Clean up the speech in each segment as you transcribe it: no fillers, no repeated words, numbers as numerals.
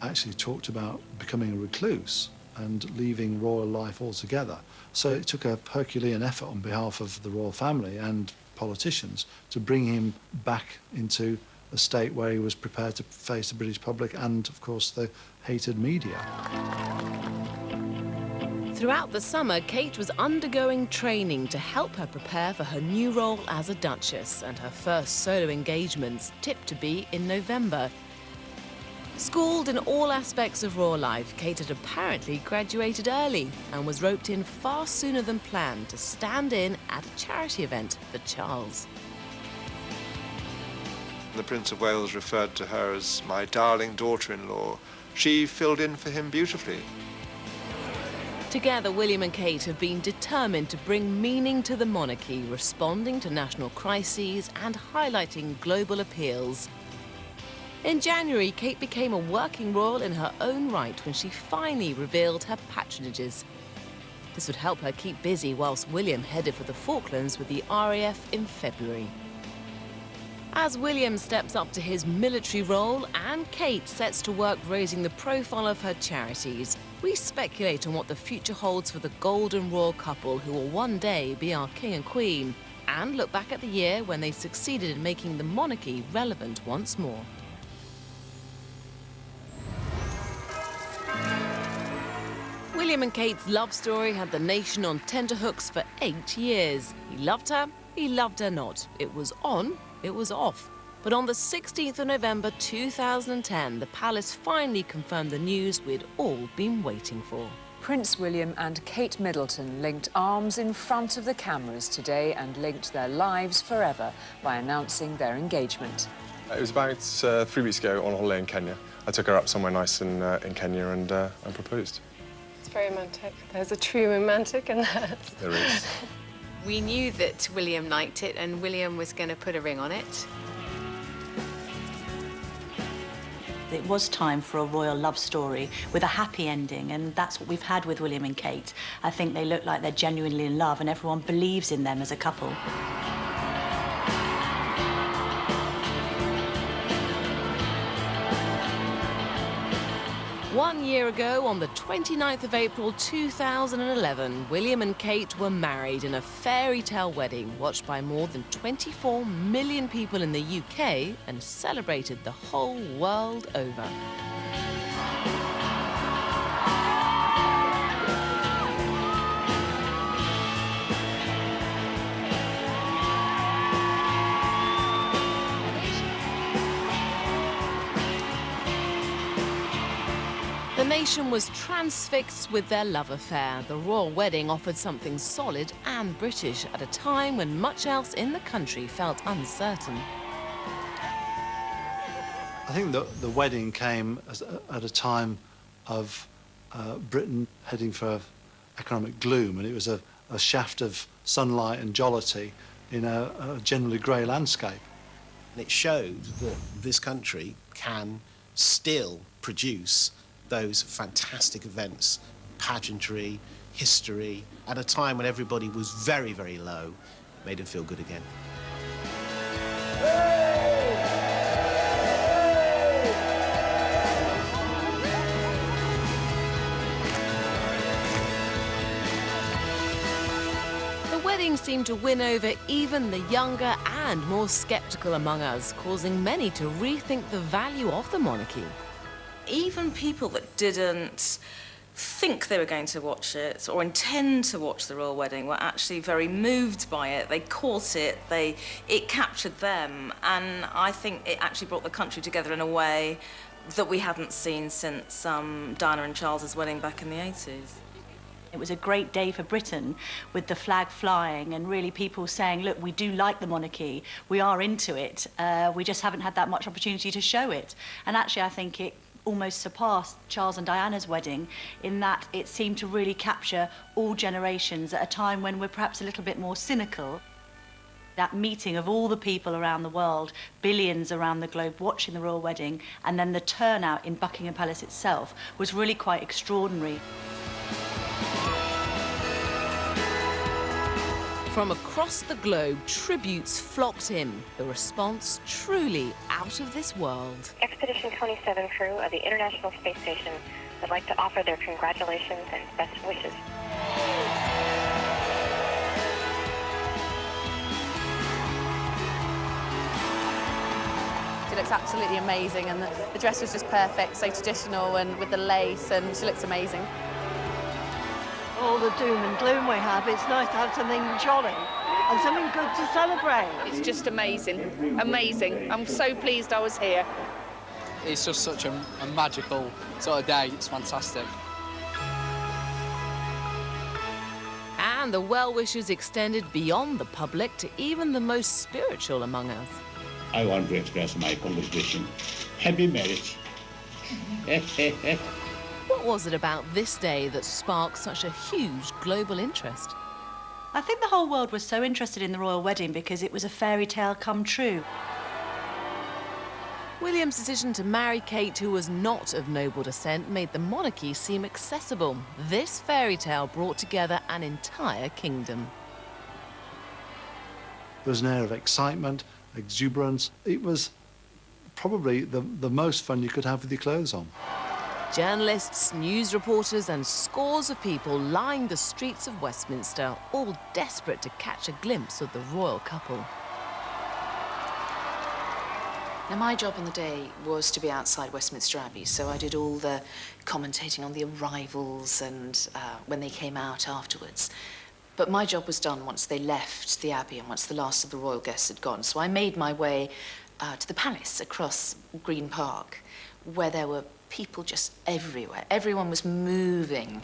actually talked about becoming a recluse and leaving royal life altogether. So it took a Herculean effort on behalf of the royal family and politicians to bring him back into a state where he was prepared to face the British public and, of course, the hated media. Throughout the summer, Kate was undergoing training to help her prepare for her new role as a Duchess, and her first solo engagements tipped to be in November. Schooled in all aspects of royal life, Kate had apparently graduated early and was roped in far sooner than planned to stand in at a charity event for Charles. The Prince of Wales referred to her as my darling daughter-in-law. She filled in for him beautifully. Together, William and Kate have been determined to bring meaning to the monarchy, responding to national crises and highlighting global appeals. In January, Kate became a working royal in her own right when she finally revealed her patronages. This would help her keep busy whilst William headed for the Falklands with the RAF in February. As William steps up to his military role and Kate sets to work raising the profile of her charities, we speculate on what the future holds for the golden royal couple who will one day be our king and queen, and look back at the year when they succeeded in making the monarchy relevant once more. William and Kate's love story had the nation on tenterhooks for 8 years. He loved her not. It was on, it was off. But on the 16th of November 2010, the palace finally confirmed the news we'd all been waiting for. Prince William and Kate Middleton linked arms in front of the cameras today and linked their lives forever by announcing their engagement. It was about 3 weeks ago on holiday in Kenya. I took her up somewhere nice in Kenya and proposed. It's very romantic. There's a true romantic in that. There is. We knew that William liked it and William was going to put a ring on it. It was time for a royal love story with a happy ending, and that's what we've had with William and Kate. I think they look like they're genuinely in love and everyone believes in them as a couple. 1 year ago, on the 29th of April 2011, William and Kate were married in a fairy tale wedding watched by more than 24 million people in the UK and celebrated the whole world over. The nation was transfixed with their love affair. The royal wedding offered something solid and British at a time when much else in the country felt uncertain. I think the wedding came at a time of Britain heading for economic gloom, and it was a shaft of sunlight and jollity in a generally grey landscape. And it showed that this country can still produce those fantastic events, pageantry, history, at a time when everybody was very, very low. Made them feel good again. The wedding seemed to win over even the younger and more sceptical among us, causing many to rethink the value of the monarchy. Even people that didn't think they were going to watch it or intend to watch the royal wedding were actually very moved by it. They caught it, it captured them, and I think it actually brought the country together in a way that we hadn't seen since Diana and Charles's wedding back in the 80s. It was a great day for Britain with the flag flying and really people saying, look, we do like the monarchy, we are into it, we just haven't had that much opportunity to show it. And actually I think it almost surpassed Charles and Diana's wedding in that it seemed to really capture all generations at a time when we're perhaps a little bit more cynical. That meeting of all the people around the world, billions around the globe watching the royal wedding, and then the turnout in Buckingham Palace itself was really quite extraordinary. From across the globe, tributes flocked in. The response truly out of this world. Expedition 27 crew of the International Space Station would like to offer their congratulations and best wishes. She looks absolutely amazing, and the dress was just perfect, so traditional and with the lace, and she looks amazing. All the doom and gloom we have, it's nice to have something jolly and something good to celebrate. It's just amazing, amazing. I'm so pleased I was here. It's just such a magical sort of day. It's fantastic. And the well-wishes extended beyond the public to even the most spiritual among us. I want to express my congratulations. Happy marriage. What was it about this day that sparked such a huge global interest? I think the whole world was so interested in the royal wedding because it was a fairy tale come true. William's decision to marry Kate, who was not of noble descent, made the monarchy seem accessible. This fairy tale brought together an entire kingdom. There was an air of excitement, exuberance. It was probably the most fun you could have with your clothes on. Journalists, news reporters and scores of people lined the streets of Westminster, all desperate to catch a glimpse of the royal couple. Now, my job on the day was to be outside Westminster Abbey, so I did all the commentating on the arrivals and when they came out afterwards. But my job was done once they left the Abbey and once the last of the royal guests had gone. So I made my way to the palace across Green Park, where there were people just everywhere. Everyone was moving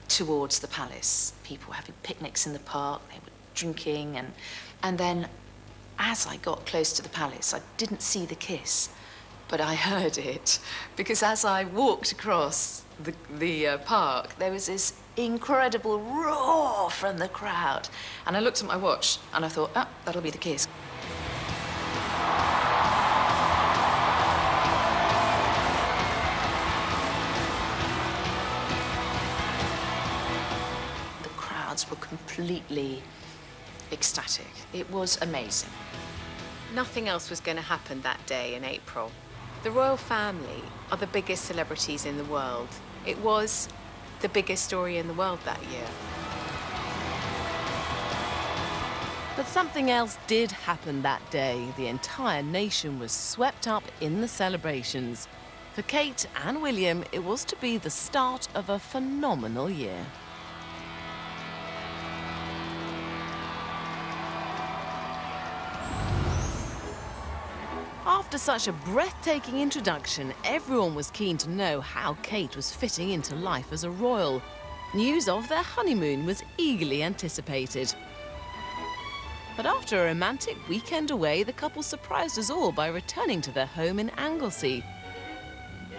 towards the palace. People were having picnics in the park, they were drinking, and then as I got close to the palace, I didn't see the kiss, but I heard it, because as I walked across the park, there was this incredible roar from the crowd. And I looked at my watch and I thought, oh, that'll be the kiss. The crowds were completely ecstatic. It was amazing. Nothing else was going to happen that day in April. The royal family are the biggest celebrities in the world. It was the biggest story in the world that year. But something else did happen that day. The entire nation was swept up in the celebrations. For Kate and William, it was to be the start of a phenomenal year. After such a breathtaking introduction, everyone was keen to know how Kate was fitting into life as a royal. News of their honeymoon was eagerly anticipated. But after a romantic weekend away, the couple surprised us all by returning to their home in Anglesey.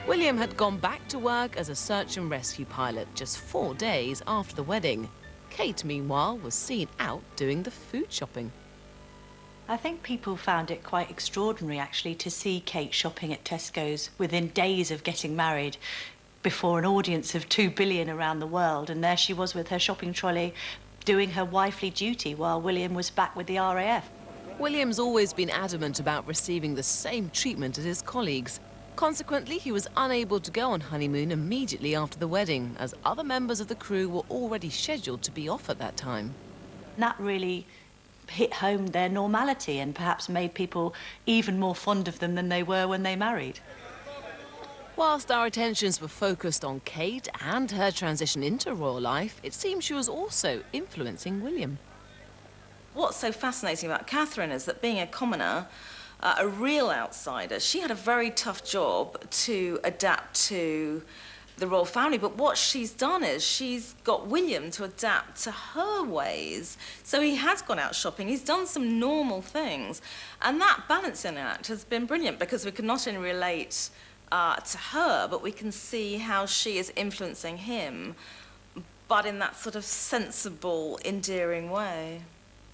William had gone back to work as a search and rescue pilot just 4 days after the wedding. Kate, meanwhile, was seen out doing the food shopping. I think people found it quite extraordinary, actually, to see Kate shopping at Tesco's within days of getting married before an audience of 2 billion around the world. And there she was with her shopping trolley doing her wifely duty while William was back with the RAF. William's always been adamant about receiving the same treatment as his colleagues. Consequently, he was unable to go on honeymoon immediately after the wedding, as other members of the crew were already scheduled to be off at that time. That really hit home their normality and perhaps made people even more fond of them than they were when they married. Whilst our attentions were focused on Kate and her transition into royal life, it seems she was also influencing William. What's so fascinating about Catherine is that being a commoner, a real outsider, she had a very tough job to adapt to the royal family, but what she's done is she's got William to adapt to her ways. So he has gone out shopping, he's done some normal things, and that balancing act has been brilliant because we can not only relate to her, but we can see how she is influencing him, but in that sort of sensible, endearing way.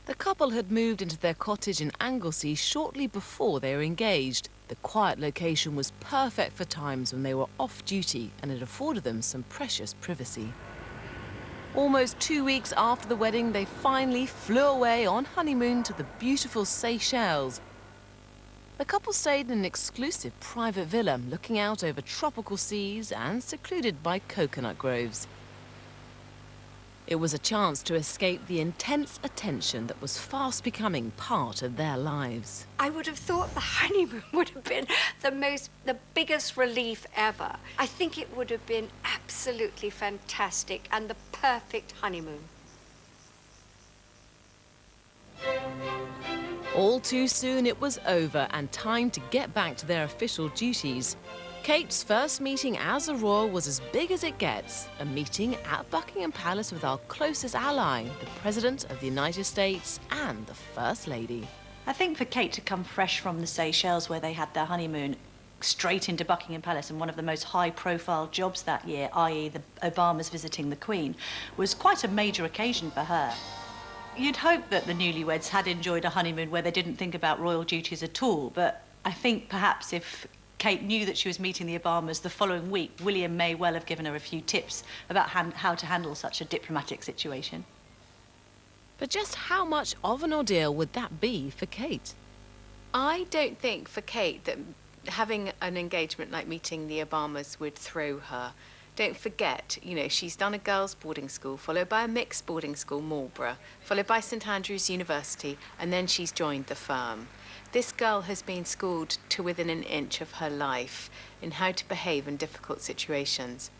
The couple had moved into their cottage in Anglesey shortly before they were engaged. The quiet location was perfect for times when they were off duty, and it afforded them some precious privacy. Almost 2 weeks after the wedding, they finally flew away on honeymoon to the beautiful Seychelles. The couple stayed in an exclusive private villa looking out over tropical seas and secluded by coconut groves. It was a chance to escape the intense attention that was fast becoming part of their lives. I would have thought the honeymoon would have been the biggest relief ever. I think it would have been absolutely fantastic and the perfect honeymoon. All too soon it was over and time to get back to their official duties. Kate's first meeting as a royal was as big as it gets, a meeting at Buckingham Palace with our closest ally, the President of the United States and the First Lady. I think for Kate to come fresh from the Seychelles where they had their honeymoon straight into Buckingham Palace and one of the most high-profile jobs that year, i.e. the Obamas visiting the Queen, was quite a major occasion for her. You'd hope that the newlyweds had enjoyed a honeymoon where they didn't think about royal duties at all, but I think perhaps if Kate knew that she was meeting the Obamas the following week, William may well have given her a few tips about how to handle such a diplomatic situation. But just how much of an ordeal would that be for Kate? I don't think for Kate that having an engagement like meeting the Obamas would throw her. Don't forget, you know, she's done a girls' boarding school, followed by a mixed boarding school, Marlborough, followed by St Andrews University, and then she's joined the firm. This girl has been schooled to within an inch of her life in how to behave in difficult situations.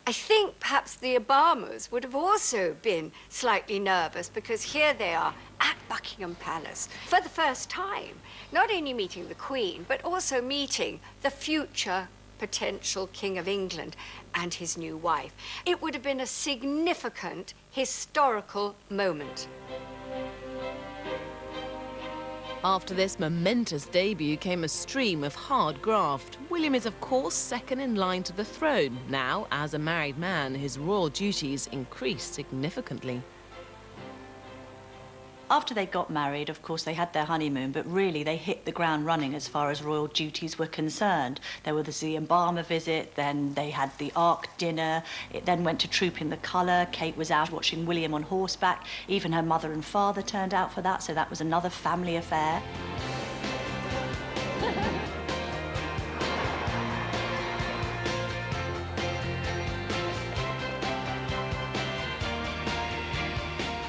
I think perhaps the Obamas would have also been slightly nervous because here they are at Buckingham Palace for the first time, not only meeting the Queen, but also meeting the future potential King of England and his new wife. It would have been a significant historical moment. After this momentous debut came a stream of hard graft. William is, of course, second in line to the throne. Now, as a married man, his royal duties increased significantly. After they got married, of course, they had their honeymoon, but really they hit the ground running as far as royal duties were concerned. There was the Obama visit, then they had the Ark dinner, it then went to Trooping the Colour. Kate was out watching William on horseback. Even her mother and father turned out for that, so that was another family affair.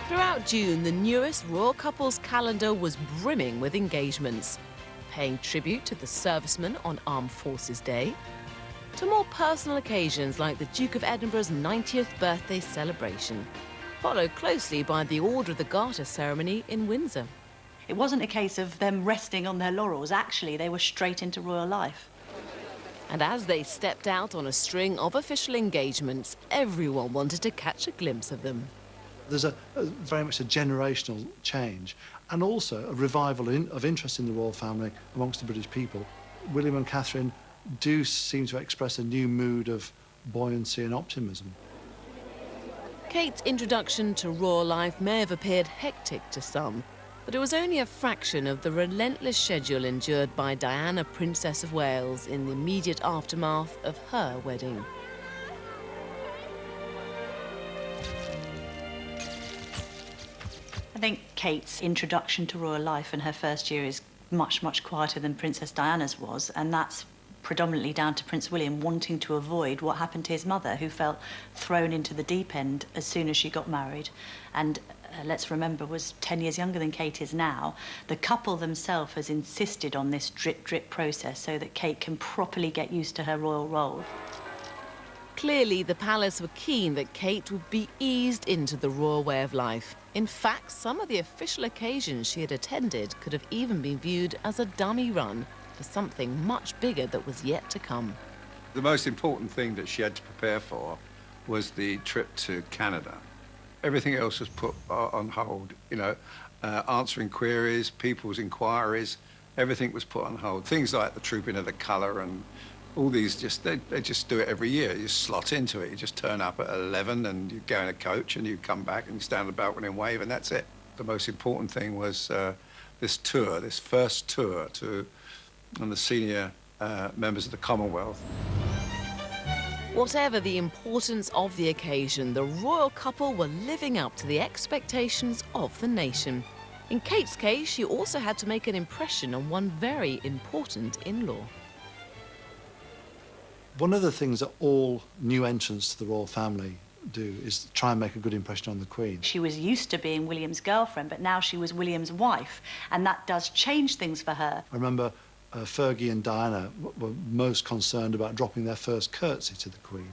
Throughout June, the newest royal couple's calendar was brimming with engagements, paying tribute to the servicemen on Armed Forces Day, to more personal occasions like the Duke of Edinburgh's 90th birthday celebration, followed closely by the Order of the Garter ceremony in Windsor. It wasn't a case of them resting on their laurels. Actually, they were straight into royal life. And as they stepped out on a string of official engagements, everyone wanted to catch a glimpse of them. There's very much a generational change and also a revival of interest in the royal family amongst the British people. William and Catherine do seem to express a new mood of buoyancy and optimism. Kate's introduction to royal life may have appeared hectic to some, but it was only a fraction of the relentless schedule endured by Diana, Princess of Wales, in the immediate aftermath of her wedding. I think Kate's introduction to royal life in her first year is much, much quieter than Princess Diana's was, and that's predominantly down to Prince William wanting to avoid what happened to his mother, who felt thrown into the deep end as soon as she got married. And let's remember, was 10 years younger than Kate is now. The couple themselves has insisted on this drip-drip process so that Kate can properly get used to her royal role. Clearly, the palace were keen that Kate would be eased into the royal way of life. In fact, some of the official occasions she had attended could have even been viewed as a dummy run for something much bigger that was yet to come. The most important thing that she had to prepare for was the trip to Canada. Everything else was put on hold, you know, answering queries, people's inquiries, everything was put on hold. Things like the Trooping of the Colour and all these, they just do it every year. You just slot into it. You just turn up at 11 and you go in a coach and you come back and you stand on the balcony and wave, and that's it. The most important thing was this tour, this first tour on the senior members of the Commonwealth. Whatever the importance of the occasion, the royal couple were living up to the expectations of the nation. In Kate's case, she also had to make an impression on one very important in-law. One of the things that all new entrants to the royal family do is try and make a good impression on the Queen. She was used to being William's girlfriend, but now she was William's wife, and that does change things for her. I remember Fergie and Diana were most concerned about dropping their first curtsy to the Queen.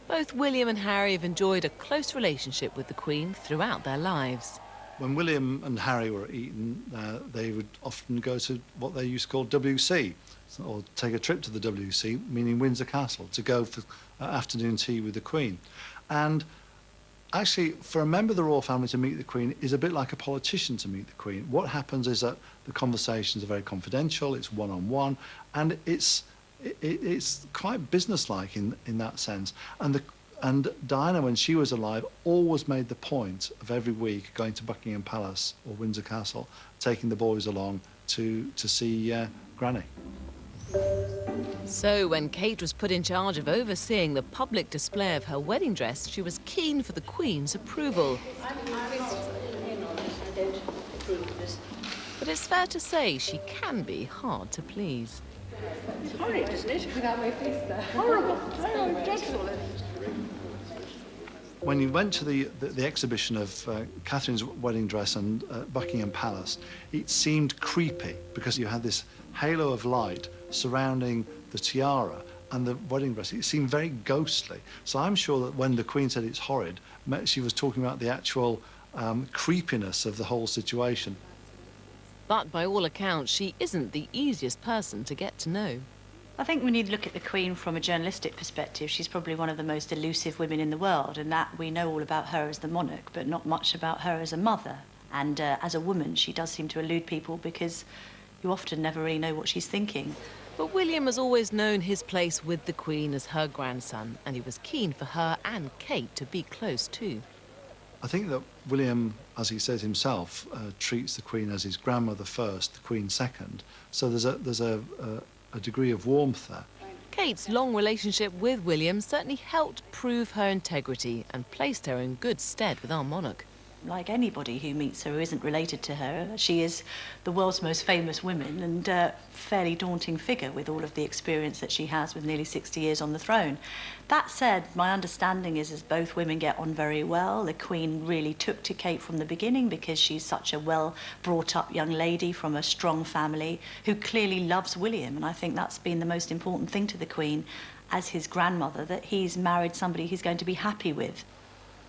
Both William and Harry have enjoyed a close relationship with the Queen throughout their lives. When William and Harry were at Eton, they would often go to what they used to call WC, or take a trip to the WC, meaning Windsor Castle, to go for afternoon tea with the Queen. And actually, for a member of the royal family to meet the Queen is a bit like a politician to meet the Queen. What happens is that the conversations are very confidential, it's one-on-one, and it's quite businesslike in that sense. And Diana, when she was alive, always made the point of every week going to Buckingham Palace or Windsor Castle, taking the boys along to see Granny. So when Kate was put in charge of overseeing the public display of her wedding dress, she was keen for the Queen's approval. But it's fair to say she can be hard to please. It's horrid, isn't it? Without my face there. Horrible. Oh, dreadful. When you went to the exhibition of Catherine's wedding dress and Buckingham Palace, it seemed creepy because you had this halo of light surrounding the tiara and the wedding dress. It seemed very ghostly. So I'm sure that when the Queen said it's horrid, she was talking about the actual creepiness of the whole situation. But by all accounts, she isn't the easiest person to get to know. I think when you look at the Queen from a journalistic perspective, she's probably one of the most elusive women in the world, and that we know all about her as the monarch, but not much about her as a mother. And as a woman, she does seem to elude people because you often never really know what she's thinking. But William has always known his place with the Queen as her grandson, and he was keen for her and Kate to be close too. I think that William, as he says himself, treats the Queen as his grandmother first, the Queen second. So there's a degree of warmth there. Kate's long relationship with William certainly helped prove her integrity and placed her in good stead with our monarch. Like anybody who meets her who isn't related to her, she is the world's most famous woman and a fairly daunting figure with all of the experience that she has with nearly 60 years on the throne. That said, my understanding is as both women get on very well. The Queen really took to Kate from the beginning because she's such a well-brought-up young lady from a strong family who clearly loves William, and I think that's been the most important thing to the Queen as his grandmother, that he's married somebody he's going to be happy with.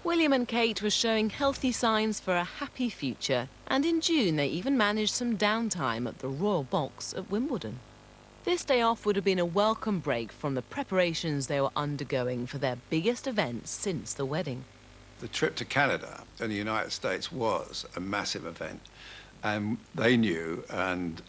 William and Kate were showing healthy signs for a happy future, and in June they even managed some downtime at the Royal Box at Wimbledon. This day off would have been a welcome break from the preparations they were undergoing for their biggest event since the wedding. The trip to Canada and the United States was a massive event, and they knew, and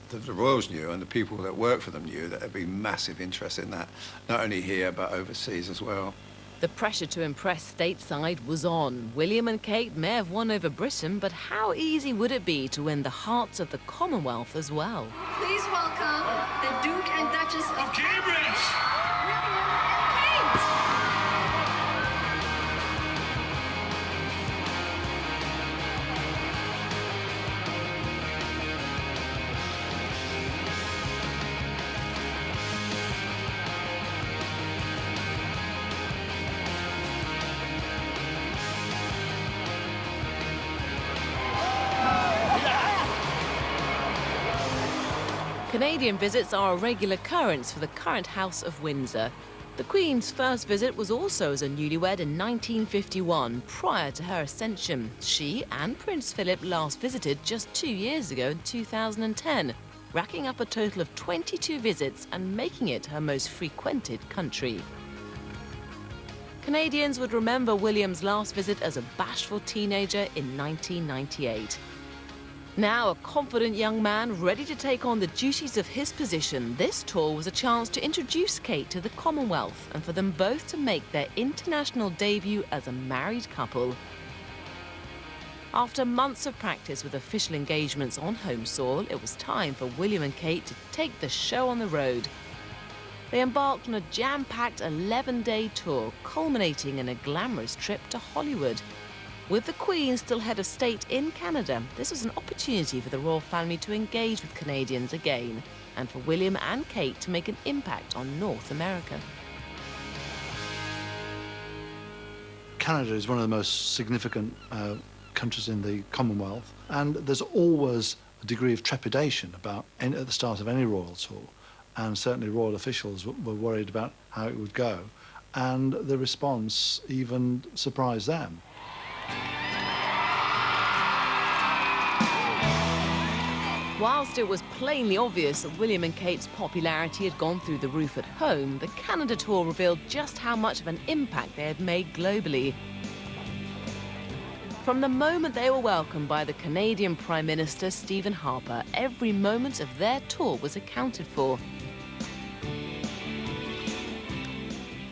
the royals knew, and the people that worked for them knew that there'd be massive interest in that, not only here but overseas as well. The pressure to impress stateside was on. William and Kate may have won over Britain, but how easy would it be to win the hearts of the Commonwealth as well? Please welcome the Duke and Duchess of Cambridge, William and Kate. Canadian visits are a regular occurrence for the current House of Windsor. The Queen's first visit was also as a newlywed in 1951, prior to her ascension. She and Prince Philip last visited just 2 years ago in 2010, racking up a total of 22 visits and making it her most frequented country. Canadians would remember William's last visit as a bashful teenager in 1998. Now a confident young man ready to take on the duties of his position, this tour was a chance to introduce Kate to the Commonwealth and for them both to make their international debut as a married couple. After months of practice with official engagements on home soil, it was time for William and Kate to take the show on the road. They embarked on a jam-packed 11-day tour, culminating in a glamorous trip to Hollywood. With the Queen still head of state in Canada, this was an opportunity for the royal family to engage with Canadians again, and for William and Kate to make an impact on North America. Canada is one of the most significant countries in the Commonwealth, and there's always a degree of trepidation about at the start of any royal tour, and certainly royal officials were worried about how it would go, and the response even surprised them. Whilst it was plainly obvious that William and Kate's popularity had gone through the roof at home, the Canada tour revealed just how much of an impact they had made globally. From the moment they were welcomed by the Canadian Prime Minister Stephen Harper, every moment of their tour was accounted for.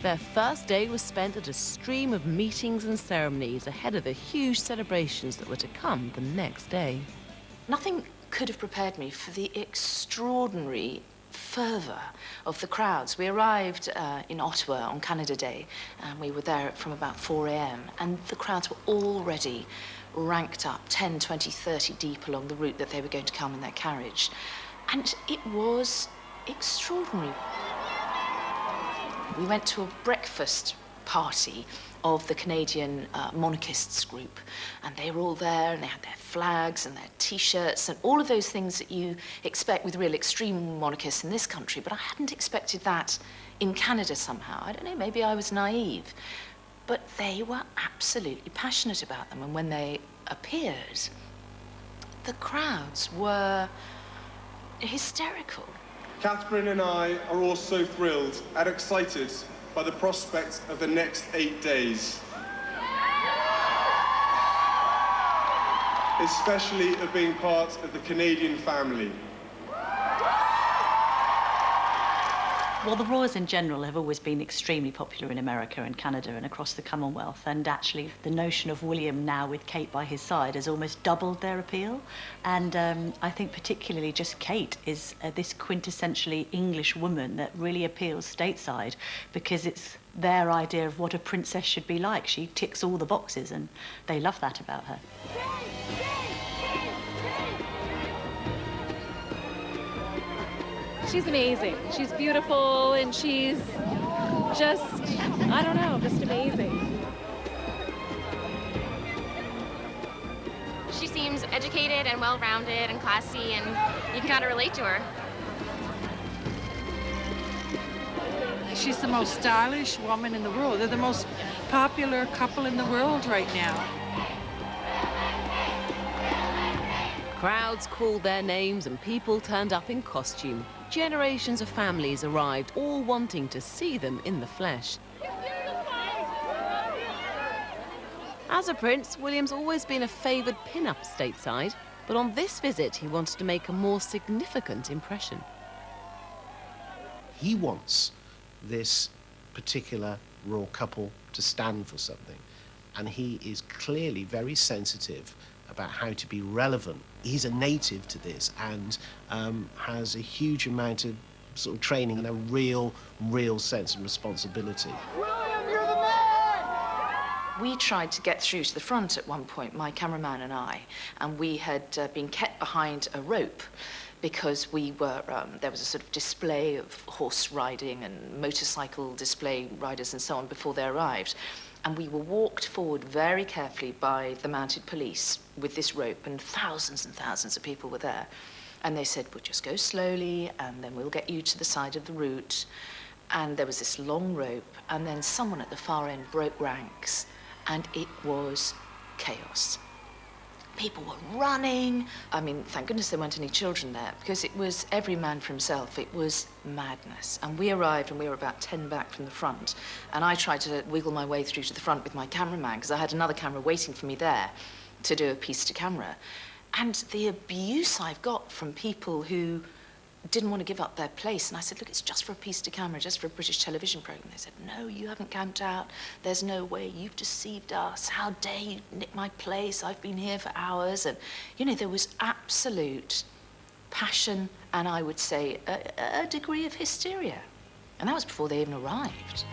Their first day was spent at a stream of meetings and ceremonies ahead of the huge celebrations that were to come the next day. Nothing could have prepared me for the extraordinary fervour of the crowds. We arrived in Ottawa on Canada Day, and we were there from about 4 a.m, and the crowds were already ranked up 10, 20, 30 deep along the route that they were going to come in their carriage. And it was extraordinary. We went to a breakfast party of the Canadian monarchists group, and they were all there, and they had their flags and their T-shirts and all of those things that you expect with real extreme monarchists in this country, but I hadn't expected that in Canada somehow. I don't know, maybe I was naive, but they were absolutely passionate about them, and when they appeared, the crowds were hysterical. Catherine and I are also thrilled and excited by the prospect of the next 8 days. Especially of being part of the Canadian family. Well, the royals in general have always been extremely popular in America and Canada and across the Commonwealth, and actually the notion of William now with Kate by his side has almost doubled their appeal. And I think particularly just Kate is this quintessentially English woman that really appeals stateside, because it's their idea of what a princess should be like. She ticks all the boxes, and they love that about her. She's amazing. She's beautiful, and she's just, I don't know, just amazing. She seems educated and well-rounded and classy, and you can kind of relate to her. She's the most stylish woman in the world. They're the most popular couple in the world right now. Crowds called their names and people turned up in costume. Generations of families arrived, all wanting to see them in the flesh. As a prince, William's always been a favoured pin-up stateside, but on this visit he wanted to make a more significant impression. He wants this particular royal couple to stand for something, and he is clearly very sensitive about how to be relevant. He's a native to this and has a huge amount of sort of training and a real sense of responsibility. William, you're the man! We tried to get through to the front at one point, my cameraman and I, and we had been kept behind a rope because we were, there was a sort of display of horse riding and motorcycle display riders and so on before they arrived. And we were walked forward very carefully by the mounted police with this rope, and thousands of people were there. And they said, we'll just go slowly, and then we'll get you to the side of the route. And there was this long rope, and then someone at the far end broke ranks, and it was chaos. People were running. I mean, thank goodness there weren't any children there, because it was every man for himself. It was madness. And we arrived, and we were about 10 back from the front. And I tried to wiggle my way through to the front with my cameraman, because I had another camera waiting for me there to do a piece to camera. And the abuse I've got from people who didn't want to give up their place. And I said, look, it's just for a piece to camera, just for a British television programme. They said, no, you haven't camped out. There's no way. You've deceived us. How dare you nick my place? I've been here for hours. And, you know, there was absolute passion and I would say a degree of hysteria. And that was before they even arrived.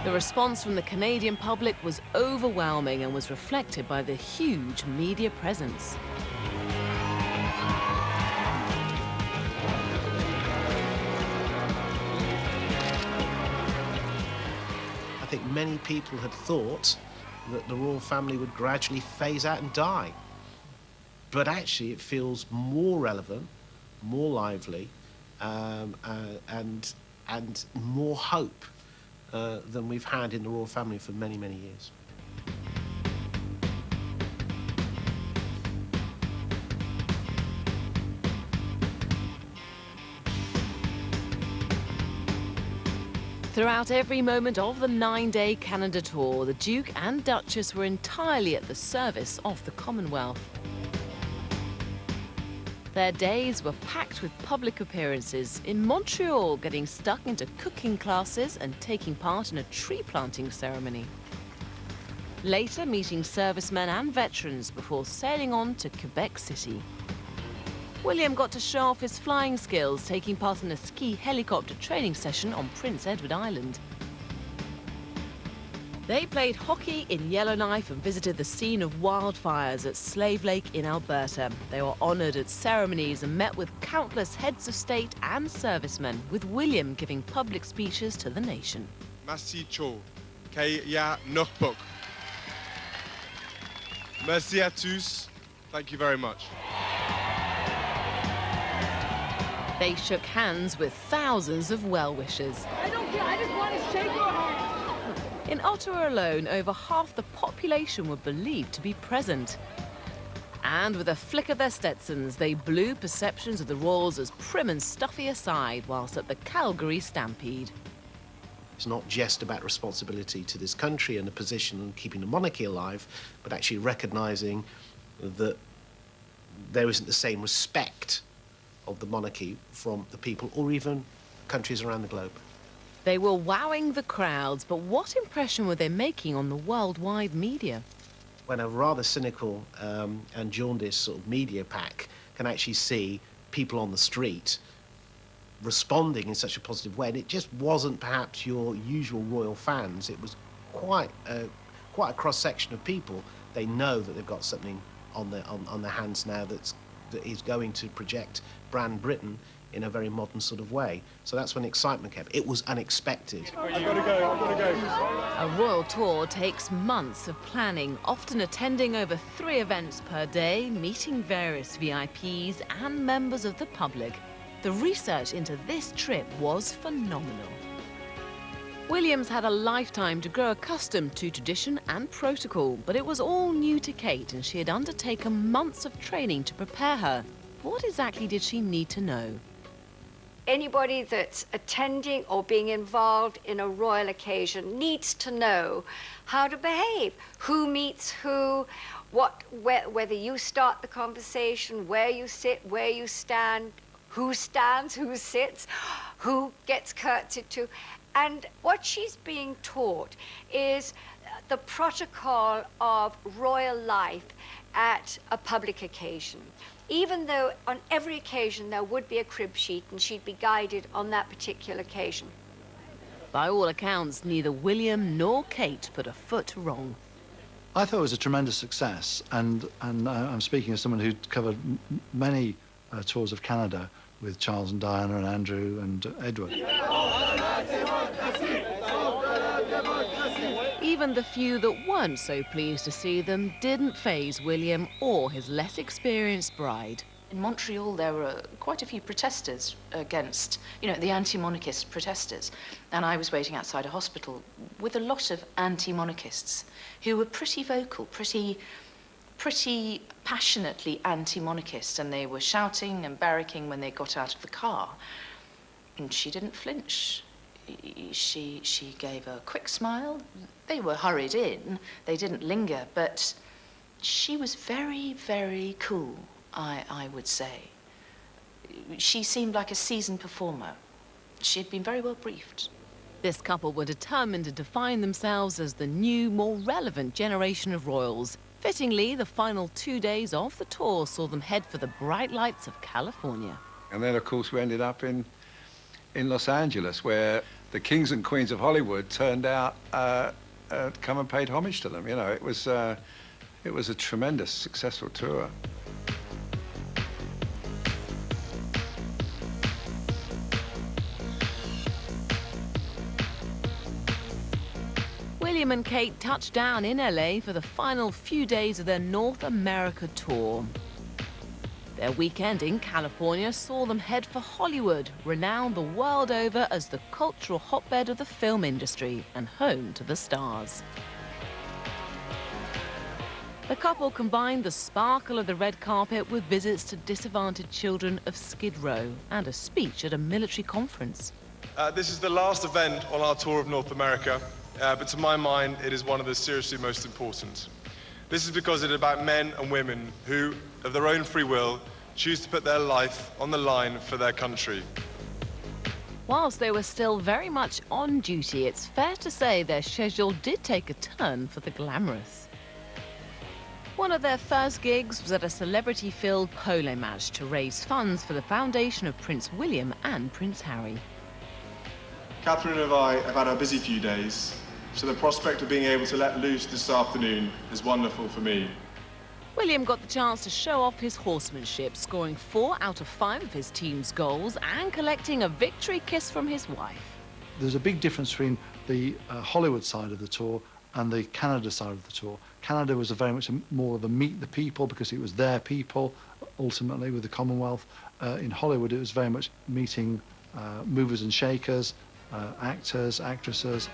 The response from the Canadian public was overwhelming and was reflected by the huge media presence. I think many people had thought that the royal family would gradually phase out and die. But actually it feels more relevant, more lively, and more hope than we've had in the royal family for many, many years. Throughout every moment of the 9-day Canada tour, the Duke and Duchess were entirely at the service of the Commonwealth. Their days were packed with public appearances, in Montreal getting stuck into cooking classes and taking part in a tree planting ceremony. Later meeting servicemen and veterans before sailing on to Quebec City. William got to show off his flying skills, taking part in a ski helicopter training session on Prince Edward Island. They played hockey in Yellowknife and visited the scene of wildfires at Slave Lake in Alberta. They were honoured at ceremonies and met with countless heads of state and servicemen, with William giving public speeches to the nation. Merci Cho, Kay Ya Nokpok. Merci à tous. Thank you very much. They shook hands with thousands of well-wishers. I don't care, I just want to shake your hand. In Ottawa alone, over half the population were believed to be present. And with a flick of their Stetsons, they blew perceptions of the Royals as prim and stuffy aside whilst at the Calgary Stampede. It's not just about responsibility to this country and the position and keeping the monarchy alive, but actually recognising that there isn't the same respect of the monarchy from the people or even countries around the globe. They were wowing the crowds, but what impression were they making on the worldwide media? When a rather cynical and jaundiced sort of media pack can actually see people on the street responding in such a positive way, and it just wasn't perhaps your usual royal fans, it was quite a cross-section of people. They know that they've got something on their hands now that is going to project brand Britain in a very modern sort of way. So that's when excitement came. It was unexpected. I've got to go. A royal tour takes months of planning, often attending over 3 events per day, meeting various VIPs and members of the public. The research into this trip was phenomenal. Williams had a lifetime to grow accustomed to tradition and protocol, but it was all new to Kate, and she had undertaken months of training to prepare her. What exactly did she need to know? Anybody that's attending or being involved in a royal occasion needs to know how to behave, who meets who, whether you start the conversation, where you sit, where you stand, who stands, who sits, who gets curtsied to. And what she's being taught is the protocol of royal life at a public occasion. Even though on every occasion there would be a crib sheet and she'd be guided on that particular occasion. By all accounts, neither William nor Kate put a foot wrong. I thought it was a tremendous success, and I'm speaking as someone who'd covered many tours of Canada with Charles and Diana and Andrew and Edward. Even the few that weren't so pleased to see them didn't faze William or his less experienced bride. In Montreal, there were quite a few protesters against, the anti-monarchist protesters. And I was waiting outside a hospital with a lot of anti-monarchists who were pretty vocal, pretty passionately anti-monarchist, and they were shouting and barracking when they got out of the car. And she didn't flinch. She gave a quick smile. They were hurried in. They didn't linger, but she was very, very cool, I would say. She seemed like a seasoned performer. She had been very well briefed. This couple were determined to define themselves as the new, more relevant generation of royals. Fittingly, the final 2 days of the tour saw them head for the bright lights of California. And then, of course, we ended up in Los Angeles, where the kings and queens of Hollywood turned out come and paid homage to them. You know, it was a tremendous, successful tour. William and Kate touched down in LA for the final few days of their North America tour. Their weekend in California saw them head for Hollywood, renowned the world over as the cultural hotbed of the film industry and home to the stars. The couple combined the sparkle of the red carpet with visits to disadvantaged children of Skid Row and a speech at a military conference. This is the last event on our tour of North America, but to my mind, it is one of the seriously most important. This is because it is about men and women who, of their own free will, choose to put their life on the line for their country. Whilst they were still very much on duty, it's fair to say their schedule did take a turn for the glamorous. One of their first gigs was at a celebrity-filled polo match to raise funds for the foundation of Prince William and Prince Harry. Catherine and I have had a busy few days, so the prospect of being able to let loose this afternoon is wonderful for me. William got the chance to show off his horsemanship, scoring 4 out of 5 of his team's goals and collecting a victory kiss from his wife. There's a big difference between the Hollywood side of the tour and the Canada side of the tour. Canada was very much more of a meet the people because it was their people, ultimately, with the Commonwealth. In Hollywood, it was very much meeting movers and shakers, actors, actresses.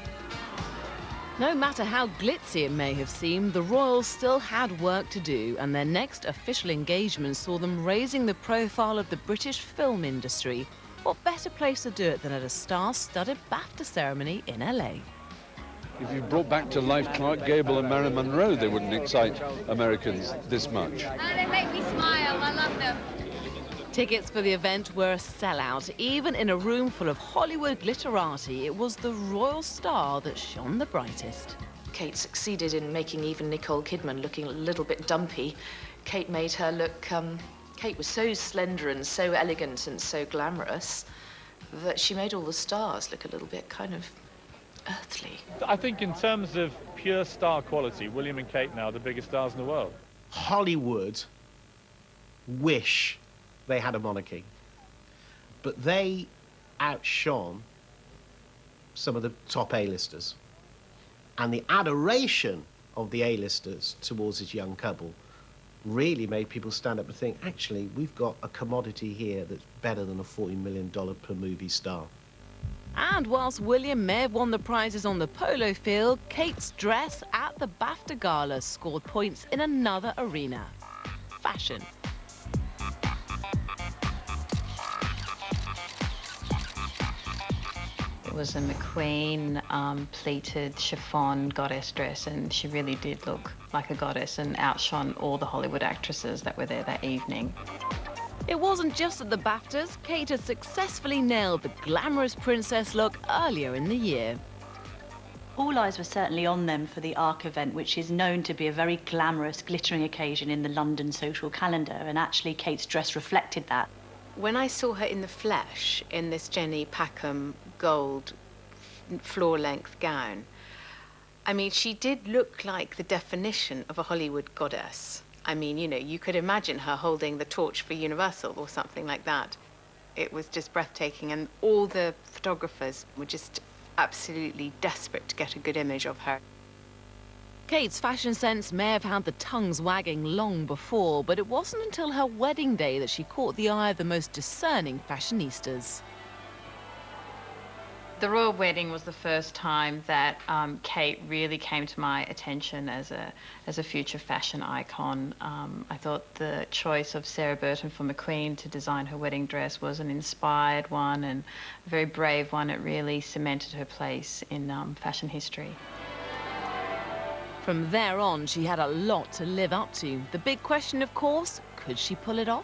No matter how glitzy it may have seemed, the Royals still had work to do, and their next official engagement saw them raising the profile of the British film industry. What better place to do it than at a star-studded BAFTA ceremony in LA? If you brought back to life Clark Gable and Marilyn Monroe, they wouldn't excite Americans this much. Oh, they make me smile. I love them. Tickets for the event were a sellout. Even in a room full of Hollywood glitterati, it was the royal star that shone the brightest. Kate succeeded in making even Nicole Kidman looking a little bit dumpy. Kate made her look... Kate was so slender and so elegant and so glamorous that she made all the stars look a little bit kind of earthly. I think in terms of pure star quality, William and Kate now are the biggest stars in the world. Hollywood wish they had a monarchy, but they outshone some of the top A-listers. And the adoration of the A-listers towards this young couple really made people stand up and think, actually, we've got a commodity here that's better than a $40 million per movie star. And whilst William may have won the prizes on the polo field, Kate's dress at the BAFTA Gala scored points in another arena: fashion. It was a McQueen pleated chiffon goddess dress, and she really did look like a goddess and outshone all the Hollywood actresses that were there that evening. It wasn't just at the BAFTAs. Kate had successfully nailed the glamorous princess look earlier in the year. All eyes were certainly on them for the ARC event, which is known to be a very glamorous, glittering occasion in the London social calendar, and actually Kate's dress reflected that. When I saw her in the flesh in this Jenny Packham gold floor-length gown, I mean, she did look like the definition of a Hollywood goddess. I mean, you know, you could imagine her holding the torch for Universal or something like that. It was just breathtaking, and all the photographers were just absolutely desperate to get a good image of her. Kate's fashion sense may have had the tongues wagging long before, but it wasn't until her wedding day that she caught the eye of the most discerning fashionistas. The royal wedding was the first time that Kate really came to my attention as a future fashion icon. I thought the choice of Sarah Burton for McQueen to design her wedding dress was an inspired one and a very brave one. It really cemented her place in fashion history. From there on, she had a lot to live up to. The big question, of course, could she pull it off?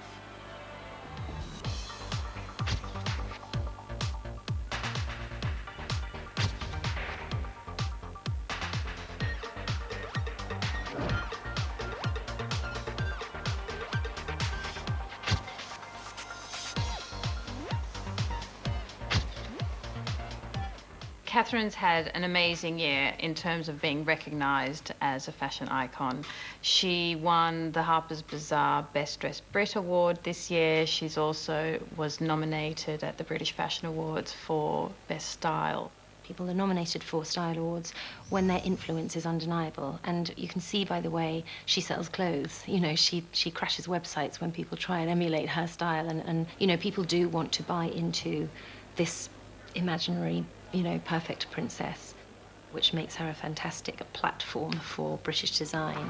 Catherine's had an amazing year in terms of being recognised as a fashion icon. She won the Harper's Bazaar Best Dressed Brit Award this year. She's also was nominated at the British Fashion Awards for Best Style. People are nominated for Style Awards when their influence is undeniable, and you can see by the way she sells clothes. You know, she crashes websites when people try and emulate her style, and you know, people do want to buy into this imaginary, you know, perfect princess, which makes her a fantastic platform for British design.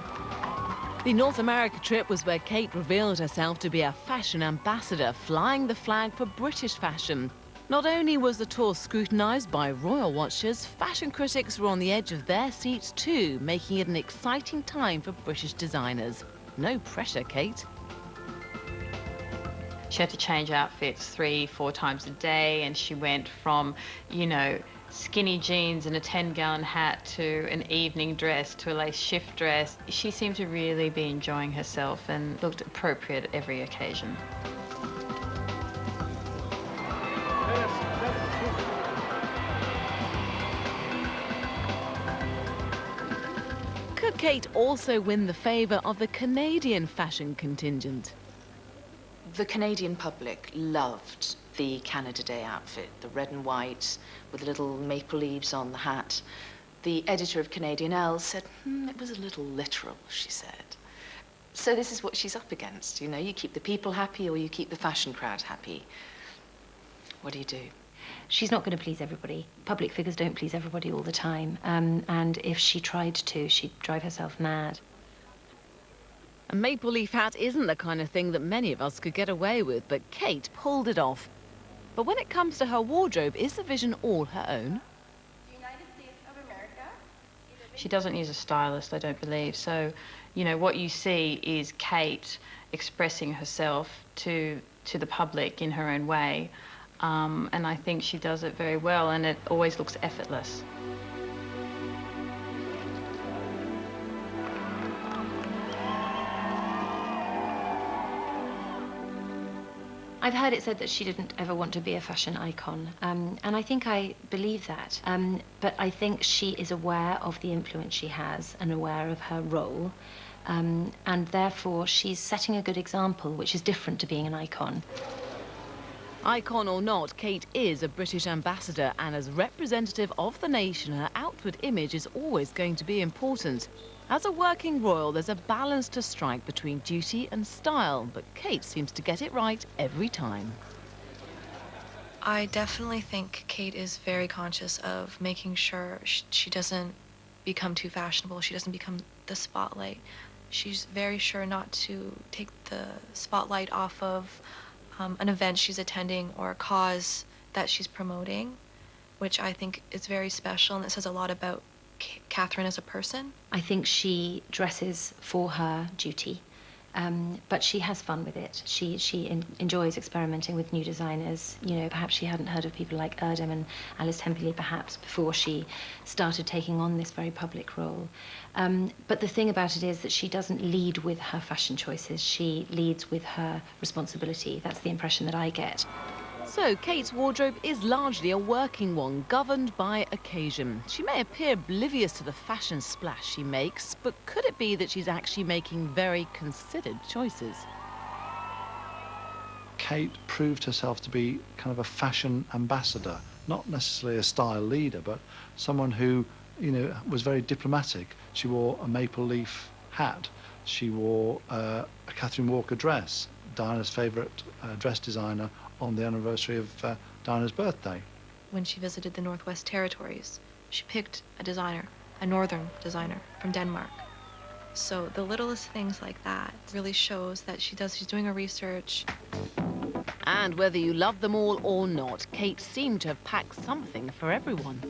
The North America trip was where Kate revealed herself to be a fashion ambassador, flying the flag for British fashion. Not only was the tour scrutinised by royal watchers, fashion critics were on the edge of their seats too, making it an exciting time for British designers. No pressure, Kate. She had to change outfits 3-4 times a day, and she went from, you know, skinny jeans and a 10-gallon hat to an evening dress to a lace shift dress. She seemed to really be enjoying herself and looked appropriate at every occasion. Could Kate also win the favour of the Canadian fashion contingent? The Canadian public loved the Canada Day outfit, the red and white with little maple leaves on the hat. The editor of Canadian Elle said, it was a little literal, she said. So this is what she's up against, you know, you keep the people happy or you keep the fashion crowd happy. What do you do? She's not going to please everybody. Public figures don't please everybody all the time, and if she tried to, she'd drive herself mad. A maple leaf hat isn't the kind of thing that many of us could get away with, but Kate pulled it off. But when it comes to her wardrobe, is the vision all her own? She doesn't use a stylist, I don't believe. So, you know, what you see is Kate expressing herself to the public in her own way. And I think she does it very well, and it always looks effortless. I've heard it said that she didn't ever want to be a fashion icon, and I think I believe that. But I think she is aware of the influence she has and aware of her role, and therefore she's setting a good example, which is different to being an icon. Icon or not, Kate is a British ambassador, and as representative of the nation, her outward image is always going to be important. As a working royal, there's a balance to strike between duty and style, but Kate seems to get it right every time. I definitely think Kate is very conscious of making sure she doesn't become too fashionable, she doesn't become the spotlight. She's very sure not to take the spotlight off of an event she's attending or a cause that she's promoting, which I think is very special, and it says a lot about Catherine as a person. I think she dresses for her duty, but she has fun with it. She enjoys experimenting with new designers. You know, perhaps she hadn't heard of people like Erdem and Alice Temperley perhaps before she started taking on this very public role. But the thing about it is that she doesn't lead with her fashion choices. She leads with her responsibility. That's the impression that I get. So Kate's wardrobe is largely a working one, governed by occasion. She may appear oblivious to the fashion splash she makes, but could it be that she's actually making very considered choices? Kate proved herself to be kind of a fashion ambassador, not necessarily a style leader, but someone who, you know, was very diplomatic. She wore a maple leaf hat. She wore a Catherine Walker dress, Diana's favourite dress designer, on the anniversary of Diana's birthday. When she visited the Northwest Territories, she picked a designer, a northern designer from Denmark. So the littlest things like that really shows that she's doing her research. And whether you love them all or not, Kate seemed to have packed something for everyone.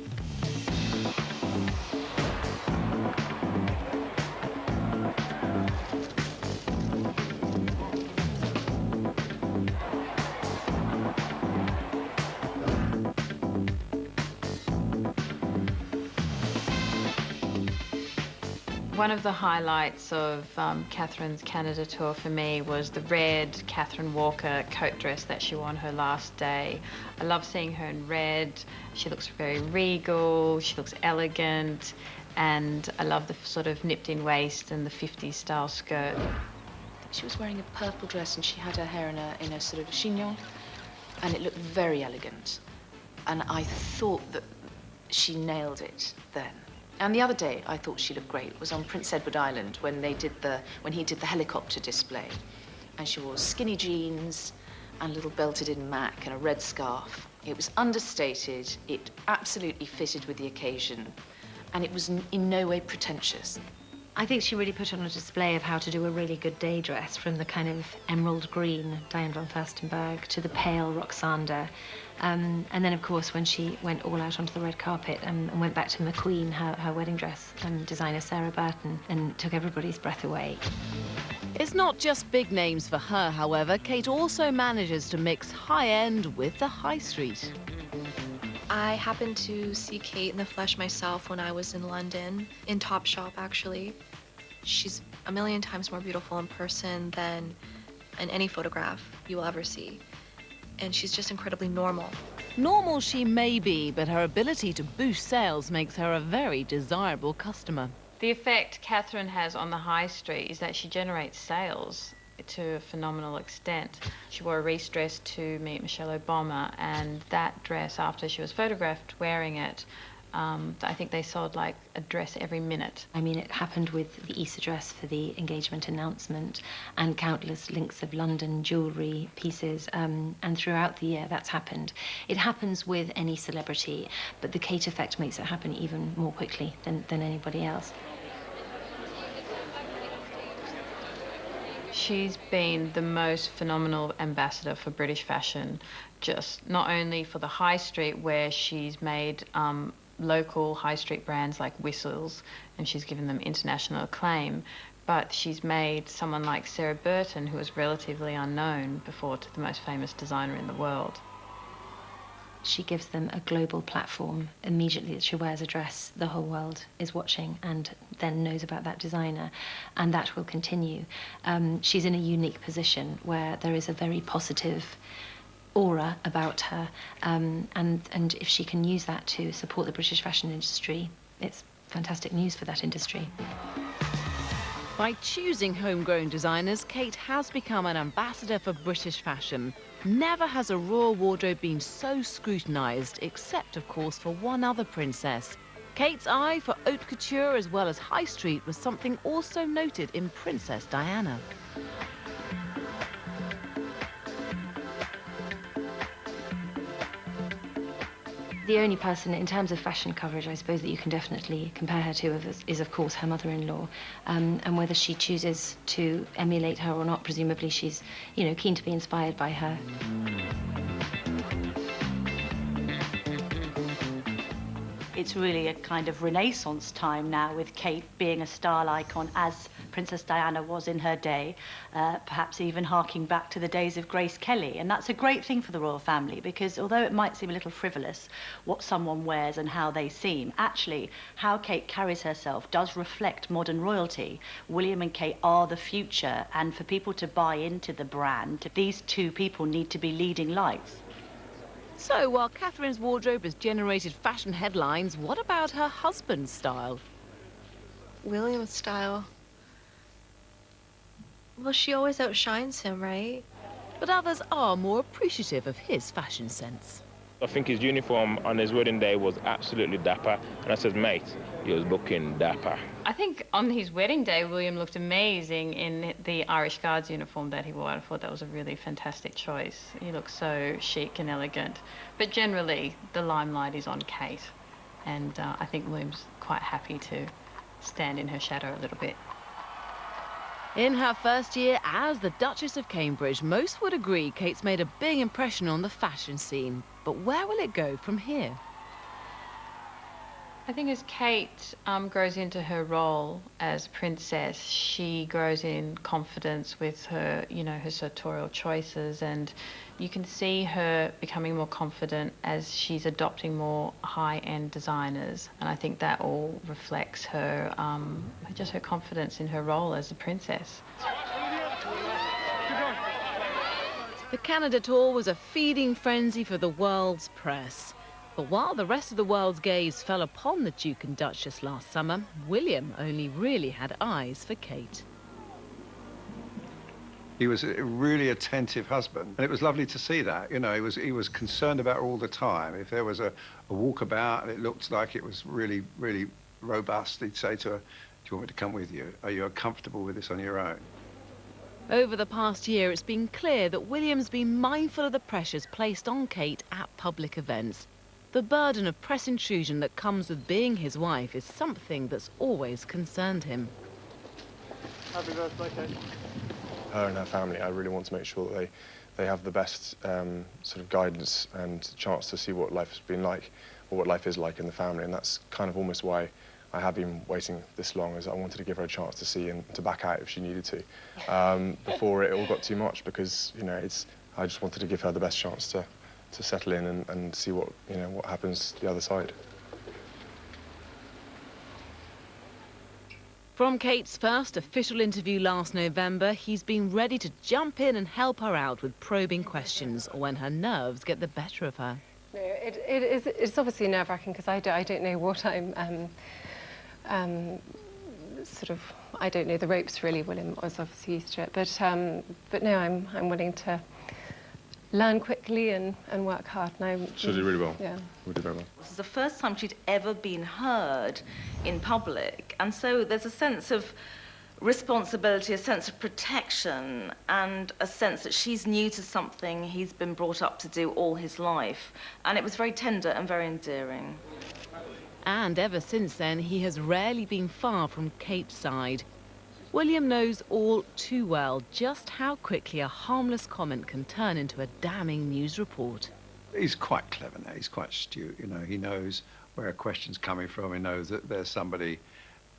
One of the highlights of Catherine's Canada tour for me was the red Catherine Walker coat dress that she wore on her last day. I love seeing her in red. She looks very regal, she looks elegant, and I love the sort of nipped-in waist and the 50s style skirt. She was wearing a purple dress and she had her hair in a sort of chignon, and it looked very elegant. And I thought that she nailed it then. And the other day, I thought she looked great. It was on Prince Edward Island when he did the helicopter display. And she wore skinny jeans and a little belted-in mac and a red scarf. It was understated. It absolutely fitted with the occasion. And it was in no way pretentious. I think she really put on a display of how to do a really good day dress, from the kind of emerald green Diane von Furstenberg to the pale Roxanda. And then, of course, when she went all out onto the red carpet and went back to McQueen, her wedding dress, designer Sarah Burton, and took everybody's breath away. It's not just big names for her, however. Kate also manages to mix high-end with the high street. I happened to see Kate in the flesh myself when I was in London, in Topshop, actually. She's a million times more beautiful in person than in any photograph you will ever see. And she's just incredibly normal. Normal she may be, but her ability to boost sales makes her a very desirable customer. The effect Catherine has on the high street is that she generates sales to a phenomenal extent. She wore a Reese dress to meet Michelle Obama, and that dress, after she was photographed wearing it, I think they sold like a dress every minute. I mean, it happened with the Easter dress for the engagement announcement and countless links of London jewellery pieces, and throughout the year that's happened. It happens with any celebrity, but the Kate effect makes it happen even more quickly than anybody else. She's been the most phenomenal ambassador for British fashion, just not only for the high street, where she's made local high street brands like Whistles, and she's given them international acclaim, but she's made someone like Sarah Burton, who was relatively unknown before, to the most famous designer in the world. She gives them a global platform. Immediately that she wears a dress, the whole world is watching and then knows about that designer, and that will continue. She's in a unique position where there is a very positive aura about her, and if she can use that to support the British fashion industry, it's fantastic news for that industry. By choosing homegrown designers, Kate has become an ambassador for British fashion. Never has a royal wardrobe been so scrutinised, except, of course, for one other princess. Kate's eye for haute couture as well as high street was something also noted in Princess Diana. The only person, in terms of fashion coverage, I suppose, that you can definitely compare her to is, of course, her mother-in-law. And whether she chooses to emulate her or not, presumably she's, keen to be inspired by her. It's really a kind of renaissance time now, with Kate being a style icon, as Princess Diana was in her day, perhaps even harking back to the days of Grace Kelly. And that's a great thing for the royal family, because although it might seem a little frivolous what someone wears and how they seem, actually how Kate carries herself does reflect modern royalty. William and Kate are the future, and for people to buy into the brand, these two people need to be leading lights. So, while Catherine's wardrobe has generated fashion headlines, what about her husband's style? William's style? Well, she always outshines him, right? But others are more appreciative of his fashion sense. I think his uniform on his wedding day was absolutely dapper. And I said, mate, he was looking dapper. I think on his wedding day, William looked amazing in the Irish Guards uniform that he wore. I thought that was a really fantastic choice. He looked so chic and elegant. But generally, the limelight is on Kate. And I think William's quite happy to stand in her shadow a little bit. In her first year as the Duchess of Cambridge, most would agree Kate's made a big impression on the fashion scene. But where will it go from here? I think as Kate grows into her role as princess, she grows in confidence with her, you know, her sartorial choices, and you can see her becoming more confident as she's adopting more high-end designers, and I think that all reflects her, just her confidence in her role as a princess. The Canada tour was a feeding frenzy for the world's press. But while the rest of the world's gaze fell upon the Duke and Duchess last summer, William only really had eyes for Kate. He was a really attentive husband, and it was lovely to see that. You know, he was concerned about her all the time. If there was a walkabout and it looked like it was really, really robust, he'd say to her, "Do you want me to come with you? Are you comfortable with this on your own?" Over the past year, it's been clear that William's been mindful of the pressures placed on Kate at public events. The burden of press intrusion that comes with being his wife is something that's always concerned him. Happy birthday, Kate. Her and her family, I really want to make sure that they have the best sort of guidance and chance to see what life has been like, or what life is like in the family, and that's kind of almost why I have been waiting this long, is I wanted to give her a chance to see and to back out if she needed to, before it all got too much, because, you know, I just wanted to give her the best chance to settle in and see what, you know, what happens the other side. From Kate's first official interview last November, he's been ready to jump in and help her out with probing questions or when her nerves get the better of her. No, it's obviously nerve-wracking because I don't know what I'm I don't know the ropes really. William was obviously used to it, but no, I'm willing to learn quickly and work hard. And She'll do really well. Yeah. We'll do very well. This is the first time she'd ever been heard in public, and so there's a sense of responsibility, a sense of protection, and a sense that she's new to something he's been brought up to do all his life. And it was very tender and very endearing. And ever since then, he has rarely been far from Kate's side. William knows all too well just how quickly a harmless comment can turn into a damning news report. He's quite clever now. He's quite astute. You know, he knows where a question's coming from. He knows that there's somebody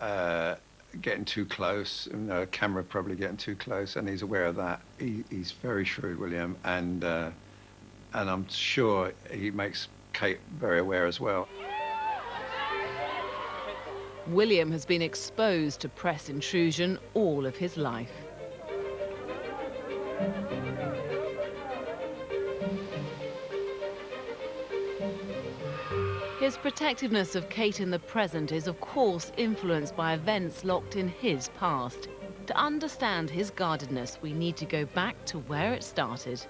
getting too close, you know, a camera probably getting too close, and he's aware of that. He's very shrewd, William, and I'm sure he makes Kate very aware as well. William has been exposed to press intrusion all of his life. His protectiveness of Kate in the present is, of course, influenced by events locked in his past. To understand his guardedness, we need to go back to where it started.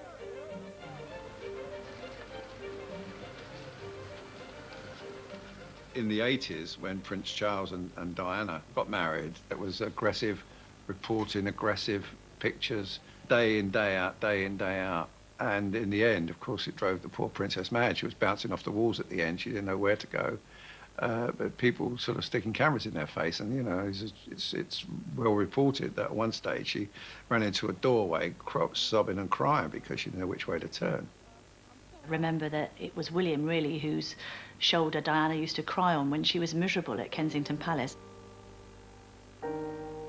In the 80s, when Prince Charles and Diana got married, it was aggressive reporting, aggressive pictures, day in, day out, day in, day out. And in the end, of course, it drove the poor princess mad. She was bouncing off the walls at the end. She didn't know where to go. But people sort of sticking cameras in their face. And, you know, it's well reported that at one stage she ran into a doorway, sobbing and crying because she didn't know which way to turn. Remember that it was William, really, whose shoulder Diana used to cry on when she was miserable at Kensington Palace.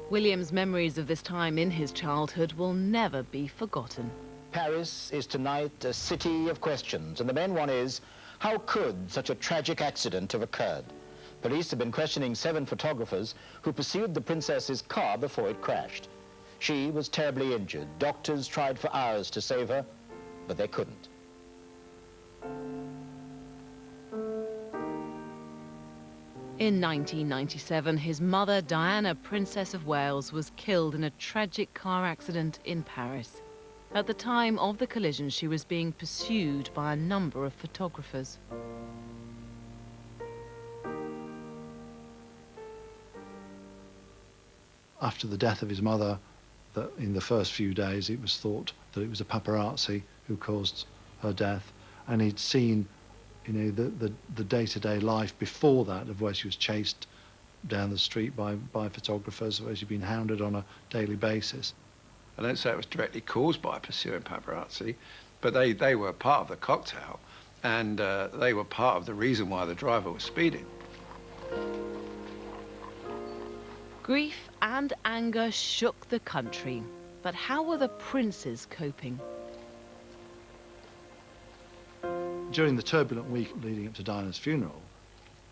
William's memories of this time in his childhood will never be forgotten. Paris is tonight a city of questions, and the main one is, how could such a tragic accident have occurred? Police have been questioning 7 photographers who pursued the princess's car before it crashed. She was terribly injured. Doctors tried for hours to save her, but they couldn't. In 1997, his mother, Diana, Princess of Wales, was killed in a tragic car accident in Paris. At the time of the collision, she was being pursued by a number of photographers. After the death of his mother, in the first few days, it was thought that it was a paparazzi who caused her death, and he'd seen, you know, the day-to-day life before that, of where she was chased down the street by photographers, where she'd been hounded on a daily basis. I don't say it was directly caused by pursuing paparazzi, but they were part of the cocktail, and they were part of the reason why the driver was speeding. Grief and anger shook the country, but how were the princes coping? During the turbulent week leading up to Diana's funeral,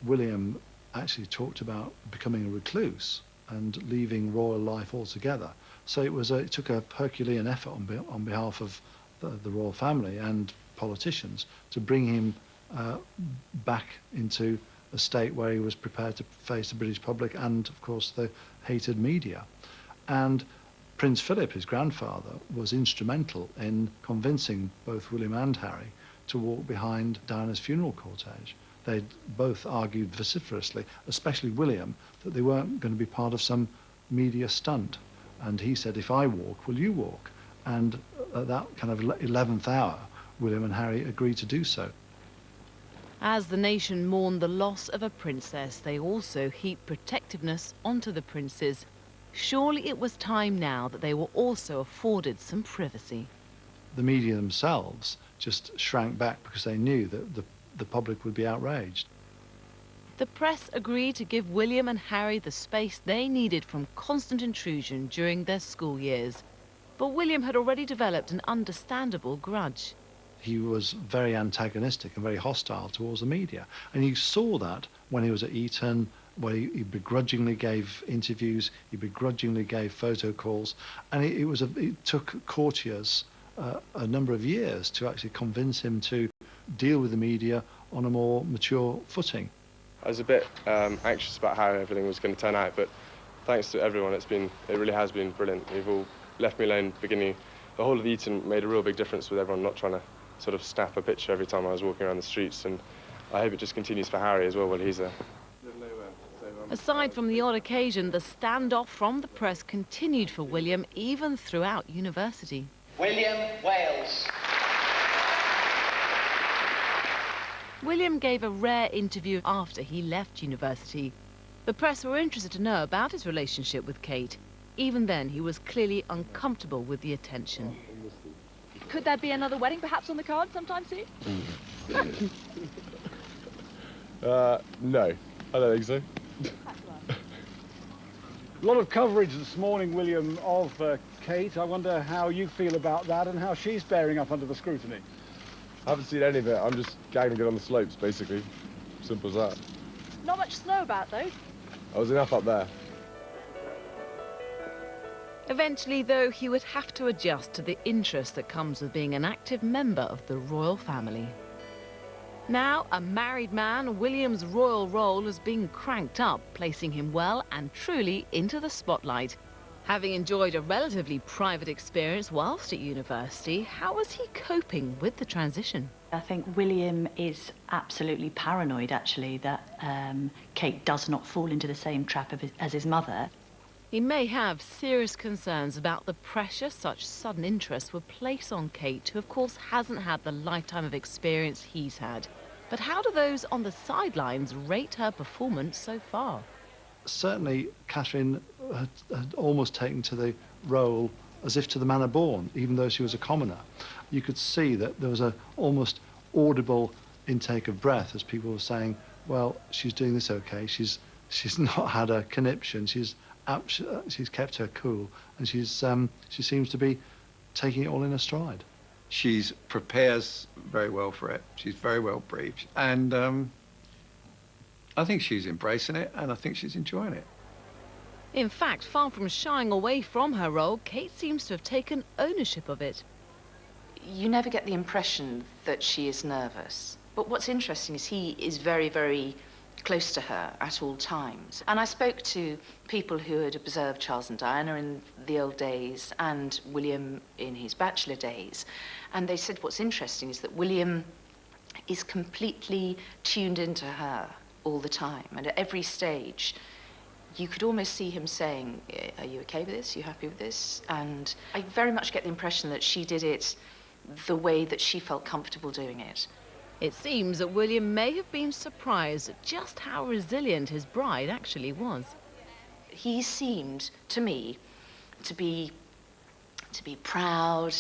William actually talked about becoming a recluse and leaving royal life altogether. So it took a Herculean effort on behalf of the royal family and politicians to bring him back into a state where he was prepared to face the British public and, of course, the hated media. And Prince Philip, his grandfather, was instrumental in convincing both William and Harry to walk behind Diana's funeral cortege. They both argued vociferously, especially William, that they weren't going to be part of some media stunt. And he said, if I walk, will you walk? And at that kind of 11th hour, William and Harry agreed to do so. As the nation mourned the loss of a princess, they also heaped protectiveness onto the princes. Surely it was time now that they were also afforded some privacy. The media themselves just shrank back because they knew that the public would be outraged. The press agreed to give William and Harry the space they needed from constant intrusion during their school years. But William had already developed an understandable grudge. He was very antagonistic and very hostile towards the media. And you saw that when he was at Eton, where he begrudgingly gave interviews, he begrudgingly gave photo calls, and it took courtiers a number of years to actually convince him to deal with the media on a more mature footing. I was a bit anxious about how everything was going to turn out, but thanks to everyone, it really has been brilliant. You've all left me alone at the beginning. The whole of Eton made a real big difference with everyone not trying to sort of snap a picture every time I was walking around the streets, and I hope it just continues for Harry as well while he's there. Aside from the odd occasion, the standoff from the press continued for William even throughout university. William Wales. William gave a rare interview after he left university. The press were interested to know about his relationship with Kate. Even then, he was clearly uncomfortable with the attention. Could there be another wedding perhaps on the card sometime soon? No, I don't think so. A lot of coverage this morning, William, of Kate. I wonder how you feel about that and how she's bearing up under the scrutiny. I haven't seen any of it. I'm just gagging to get on the slopes, basically. Simple as that. Not much snow about, though. I was enough up there. Eventually, though, he would have to adjust to the interest that comes with being an active member of the royal family. Now, a married man, William's royal role has been cranked up, placing him well and truly into the spotlight. Having enjoyed a relatively private experience whilst at university, how was he coping with the transition? I think William is absolutely paranoid, actually, that Kate does not fall into the same trap as his mother. He may have serious concerns about the pressure such sudden interest would place on Kate, who of course hasn't had the lifetime of experience he's had. But how do those on the sidelines rate her performance so far? Certainly, Catherine had almost taken to the role as if to the manner born, even though she was a commoner. You could see that there was an almost audible intake of breath as people were saying, well, she's doing this okay, she's not had a conniption, she's kept her cool, and she seems to be taking it all in her stride. She prepares very well for it. She's very well briefed, and I think she's embracing it, and I think she's enjoying it. In fact, far from shying away from her role, Kate seems to have taken ownership of it. You never get the impression that she is nervous. But what's interesting is he is very, very close to her at all times. And I spoke to people who had observed Charles and Diana in the old days and William in his bachelor days. And they said what's interesting is that William is completely tuned into her all the time. And at every stage, you could almost see him saying, are you okay with this? Are you happy with this? And I very much get the impression that she did it the way that she felt comfortable doing it. It seems that William may have been surprised at just how resilient his bride actually was. He seemed, to me, to be proud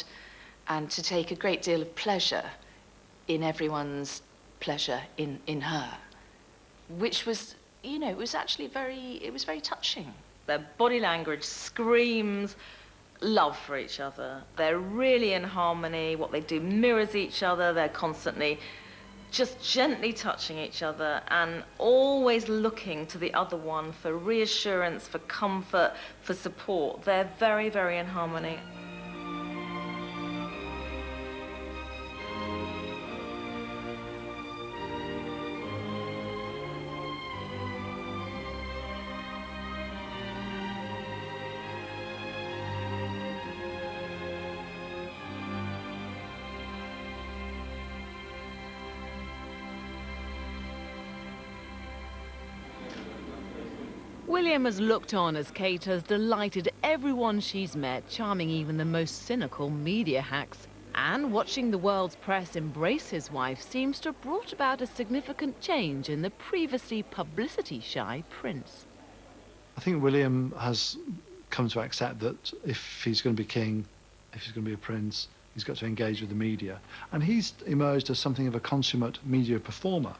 and to take a great deal of pleasure in everyone's pleasure in her, which was you know, it was very touching. Their body language screams love for each other. They're really in harmony. What they do mirrors each other. They're constantly just gently touching each other and always looking to the other one for reassurance, for comfort, for support. They're very, very in harmony. William has looked on as Kate has delighted everyone she's met, charming even the most cynical media hacks. And watching the world's press embrace his wife seems to have brought about a significant change in the previously publicity-shy prince. I think William has come to accept that if he's going to be king, if he's going to be a prince, he's got to engage with the media. And he's emerged as something of a consummate media performer.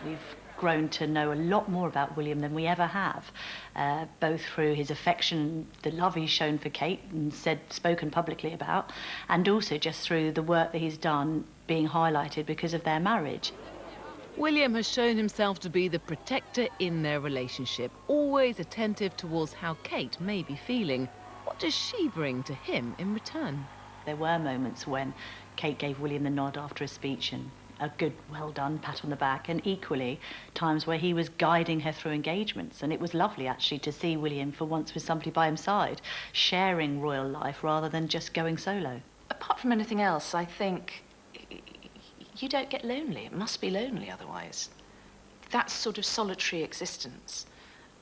We've grown to know a lot more about William than we ever have, both through his affection, the love he's shown for Kate and spoken publicly about, and also just through the work that he's done being highlighted because of their marriage. William has shown himself to be the protector in their relationship, always attentive towards how Kate may be feeling. What does she bring to him in return? There were moments when Kate gave William the nod after a speech and a good, well done, pat on the back, and equally times where he was guiding her through engagements. And it was lovely, actually, to see William for once with somebody by his side, sharing royal life rather than just going solo. Apart from anything else, I think you don't get lonely. It must be lonely otherwise. That sort of solitary existence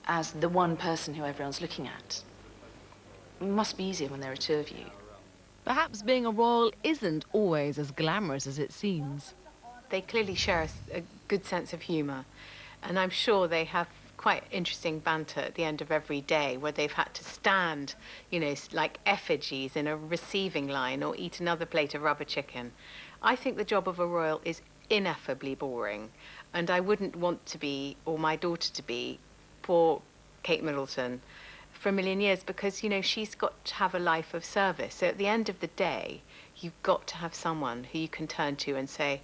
as the one person who everyone's looking at must be easier when there are two of you. Perhaps being a royal isn't always as glamorous as it seems. They clearly share a good sense of humour, and I'm sure they have quite interesting banter at the end of every day where they've had to stand, you know, like effigies in a receiving line or eat another plate of rubber chicken. I think the job of a royal is ineffably boring, and I wouldn't want to be, or my daughter to be, poor Kate Middleton for a million years, because, you know, she's got to have a life of service. So at the end of the day, you've got to have someone who you can turn to and say,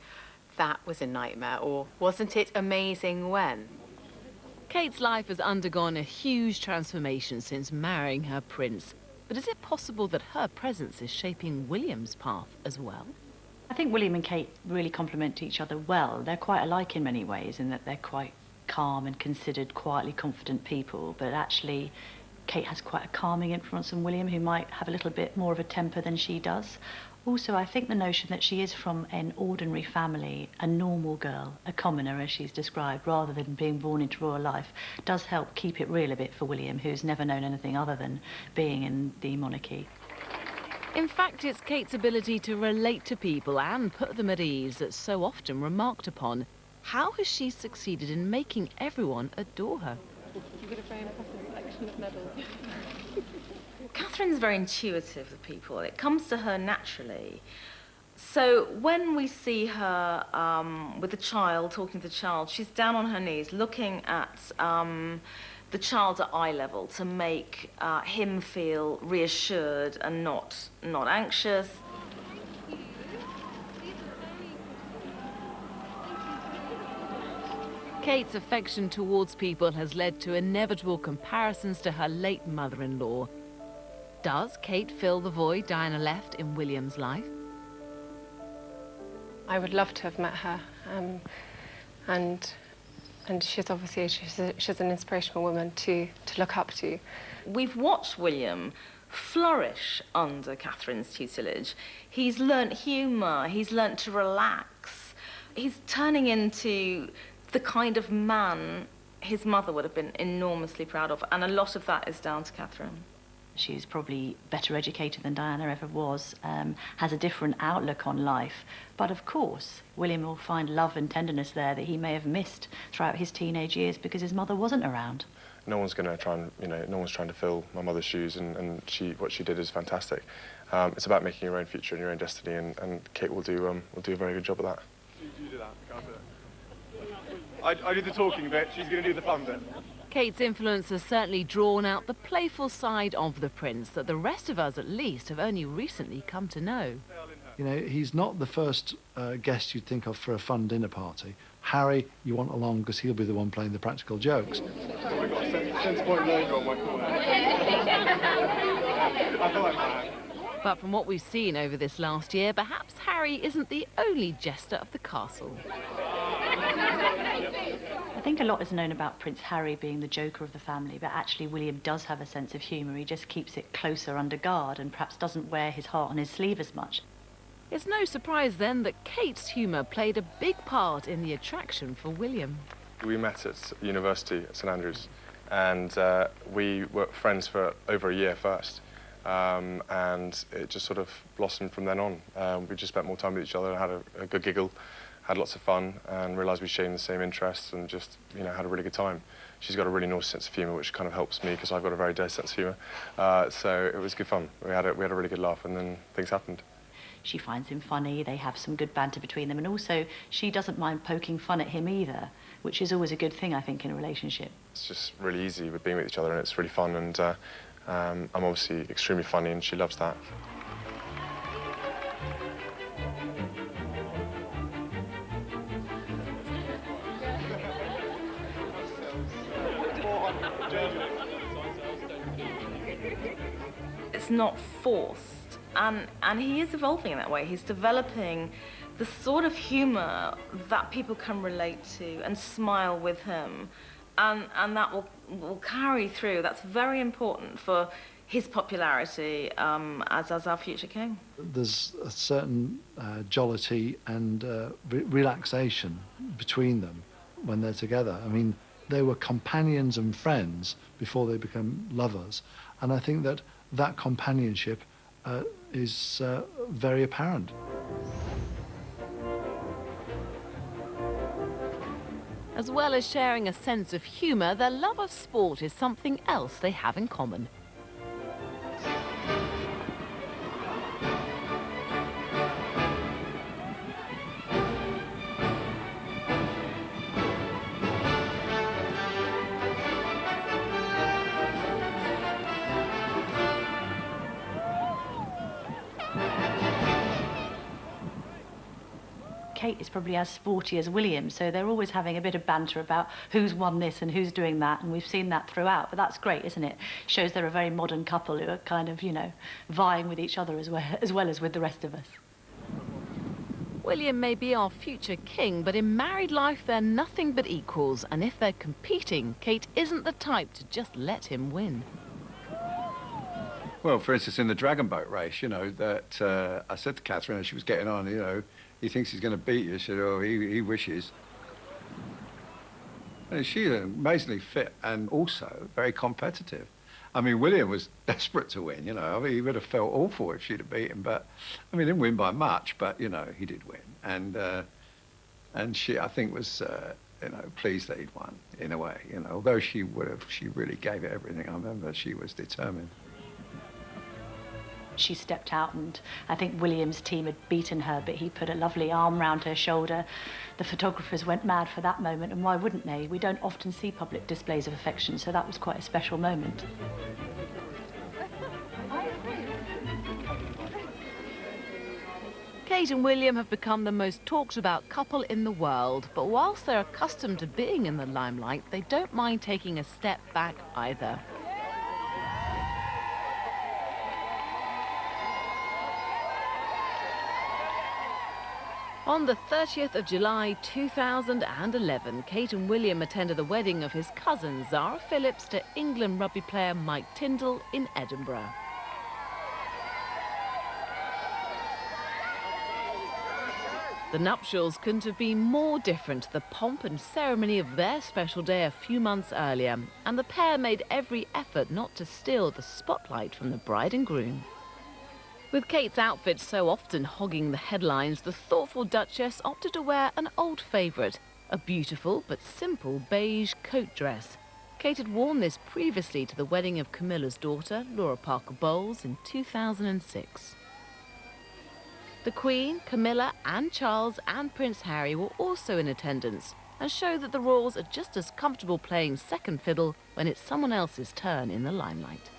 that was a nightmare, or wasn't it amazing when? Kate's life has undergone a huge transformation since marrying her prince. But is it possible that her presence is shaping William's path as well? I think William and Kate really complement each other well. They're quite alike in many ways in that they're quite calm and considered, quietly confident people, but actually Kate has quite a calming influence on William, who might have a little bit more of a temper than she does. Also, I think the notion that she is from an ordinary family, a normal girl, a commoner as she's described, rather than being born into royal life, does help keep it real a bit for William, who's never known anything other than being in the monarchy. In fact, it's Kate's ability to relate to people and put them at ease that's so often remarked upon. How has she succeeded in making everyone adore her? You would have very impressive selection of medals. Catherine's very intuitive with people. It comes to her naturally. So when we see her with the child, talking to the child, she's down on her knees looking at the child at eye level to make him feel reassured and not anxious. Kate's affection towards people has led to inevitable comparisons to her late mother-in-law. Does Kate fill the void Diana left in William's life? I would love to have met her, and she's obviously she's an inspirational woman to look up to. We've watched William flourish under Catherine's tutelage. He's learnt humour, he's learnt to relax. He's turning into the kind of man his mother would have been enormously proud of, and a lot of that is down to Catherine. She's probably better educated than Diana ever was, has a different outlook on life. But of course, William will find love and tenderness there that he may have missed throughout his teenage years because his mother wasn't around. No one's going to try and, no one's trying to fill my mother's shoes, and what she did is fantastic. It's about making your own future and your own destiny, and Kate will do a very good job of that. You do that. I can't do it. I do the talking bit. She's going to do the fun bit. Kate's influence has certainly drawn out the playful side of the prince that the rest of us, at least, have only recently come to know. You know, he's not the first guest you'd think of for a fun dinner party. Harry, you want along because he'll be the one playing the practical jokes. Oh my God, sense point logo on my forehead. I feel like mad. But from what we've seen over this last year, perhaps Harry isn't the only jester of the castle. I think a lot is known about Prince Harry being the joker of the family, but actually William does have a sense of humour. He just keeps it closer under guard and perhaps doesn't wear his heart on his sleeve as much. It's no surprise then that Kate's humour played a big part in the attraction for William. We met at university at St Andrews, and we were friends for over a year first. And it just sort of blossomed from then on. We just spent more time with each other and had a good giggle, had lots of fun, and realised we shared the same interests and just, you know, had a really good time. She's got a really naughty sense of humour, which kind of helps me because I've got a very dirty sense of humour. So it was good fun. We had a really good laugh, and then things happened. She finds him funny, they have some good banter between them, and also she doesn't mind poking fun at him either, which is always a good thing, I think, in a relationship. It's just really easy with being with each other, and it's really fun, and I'm obviously extremely funny, and she loves that. It's not forced, and he is evolving in that way. He's developing the sort of humour that people can relate to and smile with him, and that will carry through. That's very important for his popularity as our future king. There's a certain jollity and relaxation between them when they're together. I mean, they were companions and friends before they became lovers, and I think that that companionship is very apparent. As well as sharing a sense of humour, their love of sport is something else they have in common. Kate is probably as sporty as William, so they're always having a bit of banter about who's won this and who's doing that, and we've seen that throughout, but that's great, isn't it? Shows they're a very modern couple who are kind of, you know, vying with each other as well as with the rest of us. William may be our future king, but in married life they're nothing but equals, and if they're competing, Kate isn't the type to just let him win. Well, for instance, in the dragon boat race, you know, that I said to Catherine as she was getting on, you know, he thinks he's going to beat you. She said, oh, he wishes. And she's amazingly fit and also very competitive. I mean, William was desperate to win, you know. I mean, he would have felt awful if she'd have beat him, but, I mean, he didn't win by much, but, you know, he did win. And she, I think, was, you know, pleased that he'd won, in a way, you know. Although she really gave it everything. I remember she was determined. She stepped out, and I think William's team had beaten her, but he put a lovely arm round her shoulder. The photographers went mad for that moment, and why wouldn't they? We don't often see public displays of affection, so that was quite a special moment. Kate and William have become the most talked about couple in the world, but whilst they're accustomed to being in the limelight, they don't mind taking a step back either. On the 30th of July 2011, Kate and William attended the wedding of his cousin Zara Phillips to England rugby player Mike Tindall in Edinburgh. The nuptials couldn't have been more different to the pomp and ceremony of their special day a few months earlier, and the pair made every effort not to steal the spotlight from the bride and groom. With Kate's outfit so often hogging the headlines, the thoughtful Duchess opted to wear an old favourite, a beautiful but simple beige coat dress. Kate had worn this previously to the wedding of Camilla's daughter, Laura Parker Bowles, in 2006. The Queen, Camilla and Charles and Prince Harry were also in attendance and show that the royals are just as comfortable playing second fiddle when it's someone else's turn in the limelight.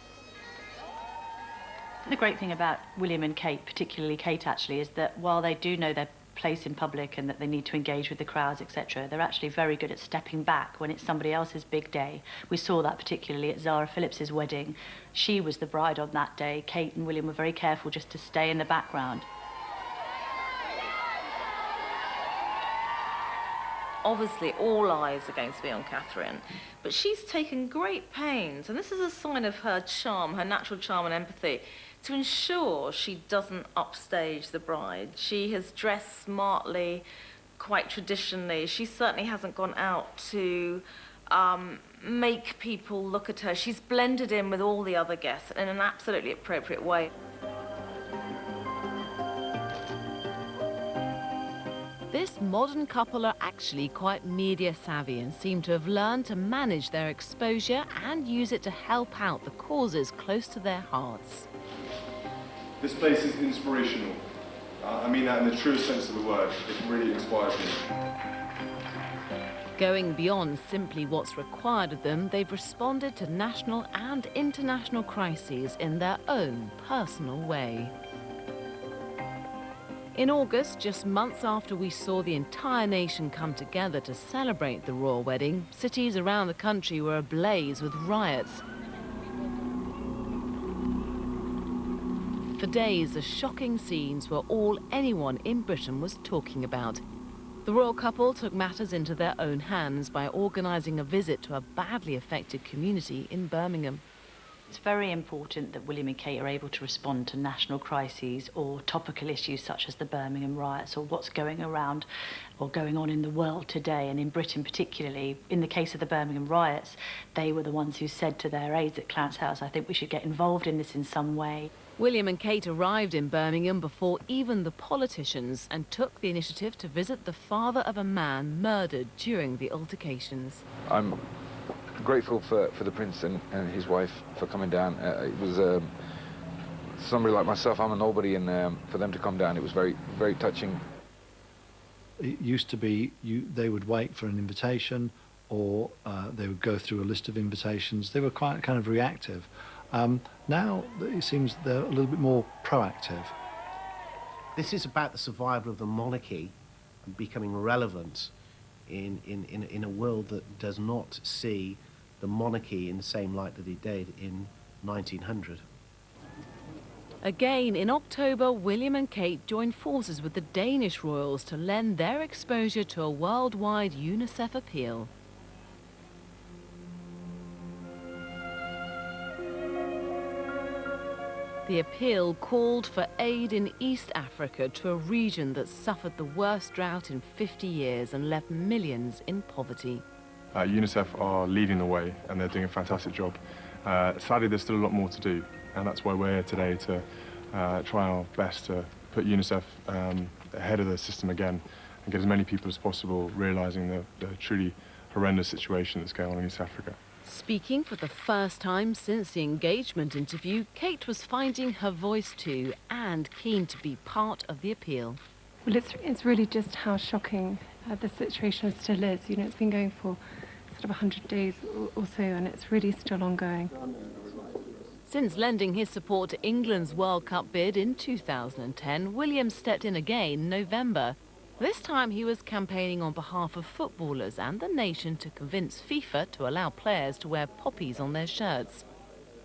The great thing about William and Kate, particularly Kate actually, is that while they do know their place in public and that they need to engage with the crowds, etc., they're actually very good at stepping back when it's somebody else's big day. We saw that particularly at Zara Phillips's wedding. She was the bride on that day. Kate and William were very careful just to stay in the background. Obviously, all eyes are going to be on Catherine, but she's taken great pains, and this is a sign of her charm, her natural charm and empathy, to ensure she doesn't upstage the bride. She has dressed smartly, quite traditionally. She certainly hasn't gone out to make people look at her. She's blended in with all the other guests in an absolutely appropriate way. This modern couple are actually quite media savvy and seem to have learned to manage their exposure and use it to help out the causes close to their hearts. This place is inspirational. I mean that in the truest sense of the word. It really inspires me. Going beyond simply what's required of them, they've responded to national and international crises in their own personal way. In August, just months after we saw the entire nation come together to celebrate the royal wedding, cities around the country were ablaze with riots. For days, the shocking scenes were all anyone in Britain was talking about. The royal couple took matters into their own hands by organising a visit to a badly affected community in Birmingham. It's very important that William and Kate are able to respond to national crises or topical issues such as the Birmingham riots or what's going around or going on in the world today, and in Britain particularly. In the case of the Birmingham riots, they were the ones who said to their aides at Clarence House, I think we should get involved in this in some way. William and Kate arrived in Birmingham before even the politicians and took the initiative to visit the father of a man murdered during the altercations. I'm grateful for the Prince and his wife for coming down. It was somebody like myself, I'm a nobody, and for them to come down, it was very, very touching. It used to be they would wait for an invitation, or they would go through a list of invitations. They were quite kind of reactive. Now it seems they're a little bit more proactive. This is about the survival of the monarchy becoming relevant in a world that does not see the monarchy in the same light that it did in 1900. Again, in October, William and Kate joined forces with the Danish royals to lend their exposure to a worldwide UNICEF appeal. The appeal called for aid in East Africa to a region that suffered the worst drought in 50 years and left millions in poverty. UNICEF are leading the way, and they're doing a fantastic job. Sadly, there's still a lot more to do, and that's why we're here today to try our best to put UNICEF ahead of the system again and get as many people as possible realising the truly horrendous situation that's going on in East Africa. Speaking for the first time since the engagement interview, Kate was finding her voice too and keen to be part of the appeal. Well, it's really just how shocking the situation still is. You know, it's been going for sort of 100 days or so, and it's really still ongoing. Since lending his support to England's World Cup bid in 2010, William stepped in again in November. This time he was campaigning on behalf of footballers and the nation to convince FIFA to allow players to wear poppies on their shirts.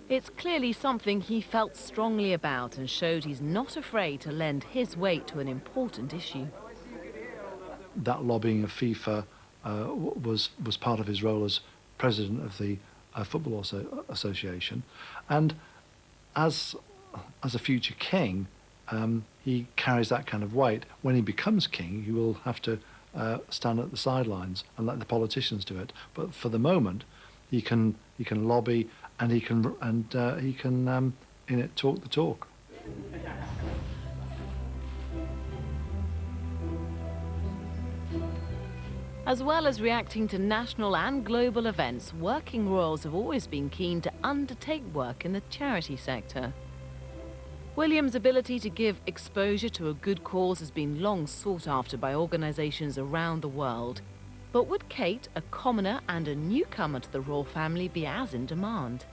It's clearly something he felt strongly about and showed he's not afraid to lend his weight to an important issue. That lobbying of FIFA was part of his role as president of the Football Association, and as a future king, he carries that kind of weight. When he becomes king, he will have to stand at the sidelines and let the politicians do it. But for the moment, he can lobby and he can talk the talk. As well as reacting to national and global events, working royals have always been keen to undertake work in the charity sector. William's ability to give exposure to a good cause has been long sought after by organisations around the world. But would Kate, a commoner and a newcomer to the royal family, be as in demand?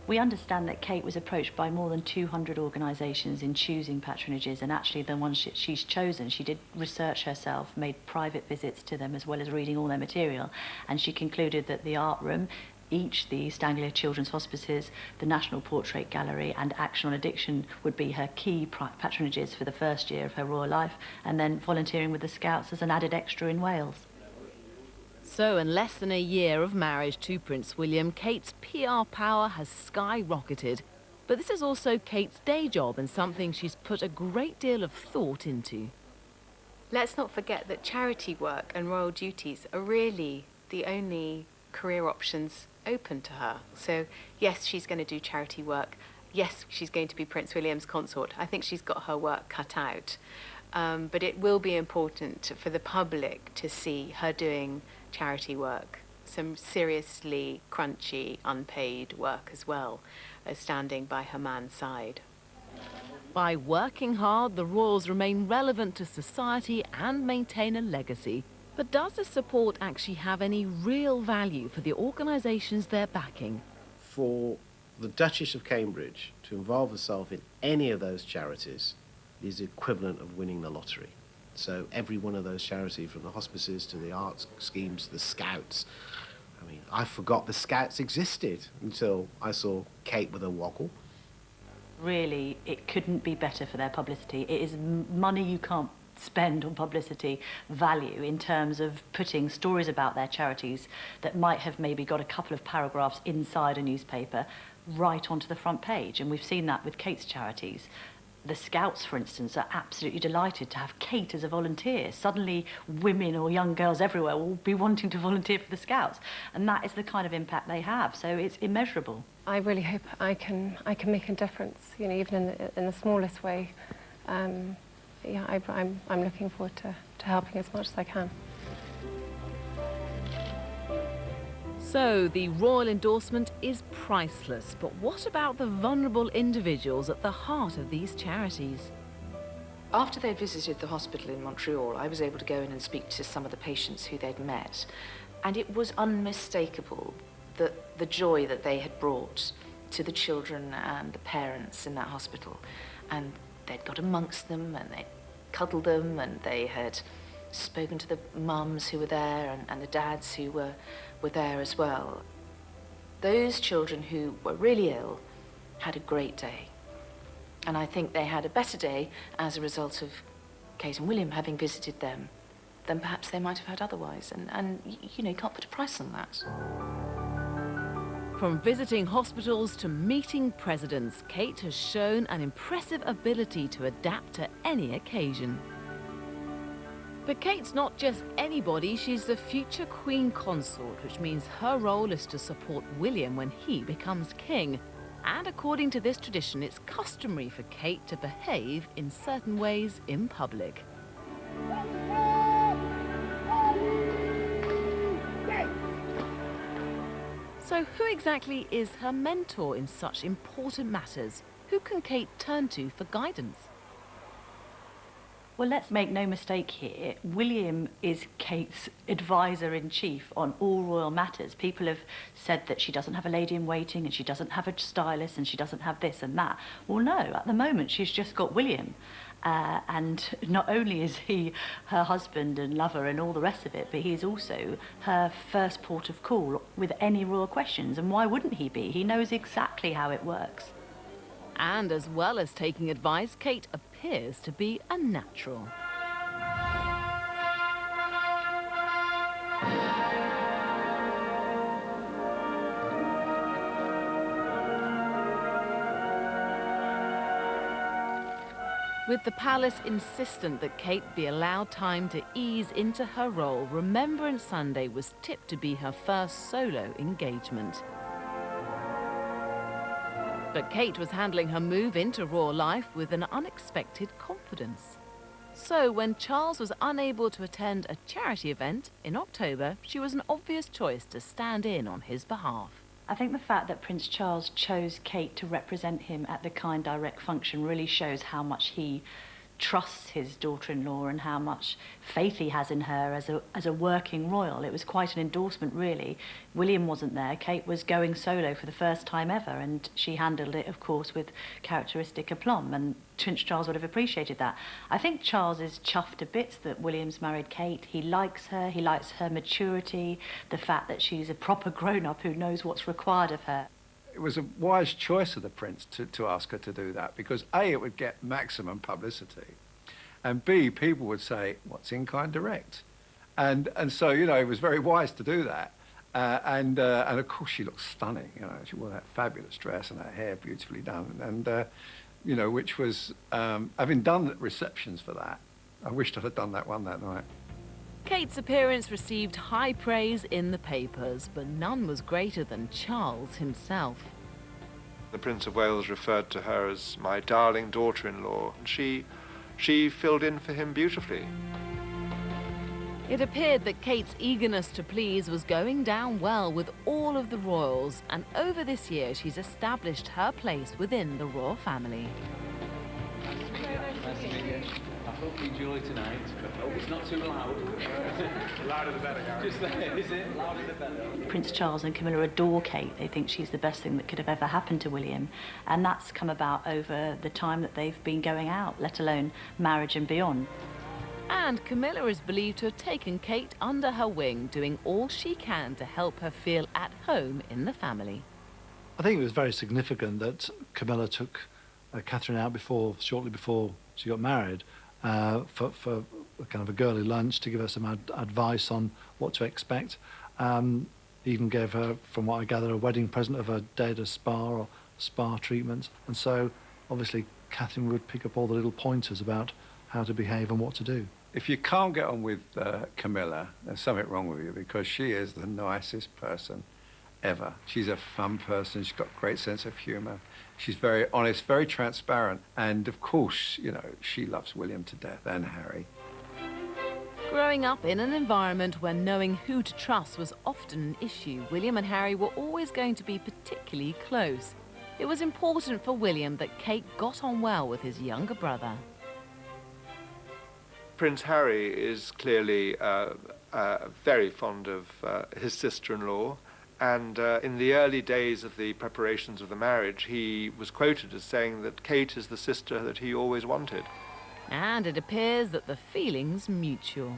We understand that Kate was approached by more than 200 organisations in choosing patronages, and actually the ones she's chosen, she did research herself, made private visits to them as well as reading all their material, and she concluded that the Art Room, each the East Anglia Children's Hospices, the National Portrait Gallery and Action on Addiction would be her key patronages for the first year of her royal life, and then volunteering with the Scouts as an added extra in Wales. So in less than a year of marriage to Prince William, Kate's PR power has skyrocketed. But this is also Kate's day job and something she's put a great deal of thought into. Let's not forget that charity work and royal duties are really the only career options open to her. So yes, she's going to do charity work. Yes, she's going to be Prince William's consort. I think she's got her work cut out. But it will be important for the public to see her doing charity work, some seriously crunchy, unpaid work as well, as standing by her man's side. By working hard, the royals remain relevant to society and maintain a legacy. But does this support actually have any real value for the organisations they're backing? For the Duchess of Cambridge to involve herself in any of those charities is the equivalent of winning the lottery. So every one of those charities, from the hospices to the arts schemes, the Scouts. I mean, I forgot the Scouts existed until I saw Kate with her woggle. Really, it couldn't be better for their publicity. It is money you can't spend on publicity value in terms of putting stories about their charities that might have maybe got a couple of paragraphs inside a newspaper right onto the front page. And we've seen that with Kate's charities. The Scouts, for instance, are absolutely delighted to have Kate as a volunteer. Suddenly, women or young girls everywhere will be wanting to volunteer for the Scouts. And that is the kind of impact they have. So it's immeasurable. I really hope I can make a difference, you know, even in the smallest way. Yeah, I'm looking forward to helping as much as I can. So the royal endorsement is priceless, but what about the vulnerable individuals at the heart of these charities? After they visited the hospital in Montreal, I was able to go in and speak to some of the patients who they'd met, and it was unmistakable that the joy that they had brought to the children and the parents in that hospital. And they'd got amongst them and they'd cuddled them, and they had spoken to the mums who were there and the dads who were there as well. Those children who were really ill had a great day. And I think they had a better day as a result of Kate and William having visited them than perhaps they might have had otherwise. And you know, you can't put a price on that. From visiting hospitals to meeting presidents, Kate has shown an impressive ability to adapt to any occasion. But Kate's not just anybody, she's the future Queen Consort, which means her role is to support William when he becomes king. And according to this tradition, it's customary for Kate to behave in certain ways in public. So who exactly is her mentor in such important matters? Who can Kate turn to for guidance? Well, let's make no mistake here. William is Kate's advisor-in-chief on all royal matters. People have said that she doesn't have a lady-in-waiting and she doesn't have a stylist and she doesn't have this and that. Well, no, at the moment she's just got William. And not only is he her husband and lover and all the rest of it, but he's also her first port of call with any royal questions. And why wouldn't he be? He knows exactly how it works. And as well as taking advice, Kate appears to be a natural. With the palace insistent that Kate be allowed time to ease into her role, Remembrance Sunday was tipped to be her first solo engagement. But Kate was handling her move into royal life with an unexpected confidence. So when Charles was unable to attend a charity event in October, she was an obvious choice to stand in on his behalf. I think the fact that Prince Charles chose Kate to represent him at the Kind Direct function really shows how much he trusts his daughter-in-law and how much faith he has in her as a working royal. It was quite an endorsement, really. William wasn't there. Kate was going solo for the first time ever, and she handled it, of course, with characteristic aplomb, and Prince Charles would have appreciated that. I think Charles is chuffed to bits that William's married Kate. He likes her maturity, the fact that she's a proper grown-up who knows what's required of her. It was a wise choice of the Prince to ask her to do that, because A, it would get maximum publicity, and B, people would say, what's in Kind Direct? And so, you know, it was very wise to do that. And of course she looked stunning, you know, she wore that fabulous dress and her hair beautifully done, and, you know, which was, having done receptions for that, I wished I'd have done that one that night. Kate's appearance received high praise in the papers, but none was greater than Charles himself. The Prince of Wales referred to her as my darling daughter-in-law, and she filled in for him beautifully. It appeared that Kate's eagerness to please was going down well with all of the royals, and over this year she's established her place within the royal family. Nice to meet you. I hope you enjoy tonight, but I hope it's not too loud. The louder the better, Gary. Just there, is it? Louder the better. Prince Charles and Camilla adore Kate. They think she's the best thing that could have ever happened to William. And that's come about over the time that they've been going out, let alone marriage and beyond. And Camilla is believed to have taken Kate under her wing, doing all she can to help her feel at home in the family. I think it was very significant that Camilla took Catherine out shortly before she got married, for kind of a girly lunch to give her some advice on what to expect. Even gave her, from what I gather, a wedding present of a day at a spa or spa treatment. And so, obviously, Catherine would pick up all the little pointers about how to behave and what to do. If you can't get on with Camilla, there's something wrong with you, because she is the nicest person ever. She's a fun person, she's got a great sense of humour, she's very honest, very transparent, and of course, you know, she loves William to death, and Harry. Growing up in an environment where knowing who to trust was often an issue, William and Harry were always going to be particularly close. It was important for William that Kate got on well with his younger brother. Prince Harry is clearly very fond of his sister-in-law, and in the early days of the preparations of the marriage, he was quoted as saying that Kate is the sister that he always wanted. And it appears that the feeling's mutual.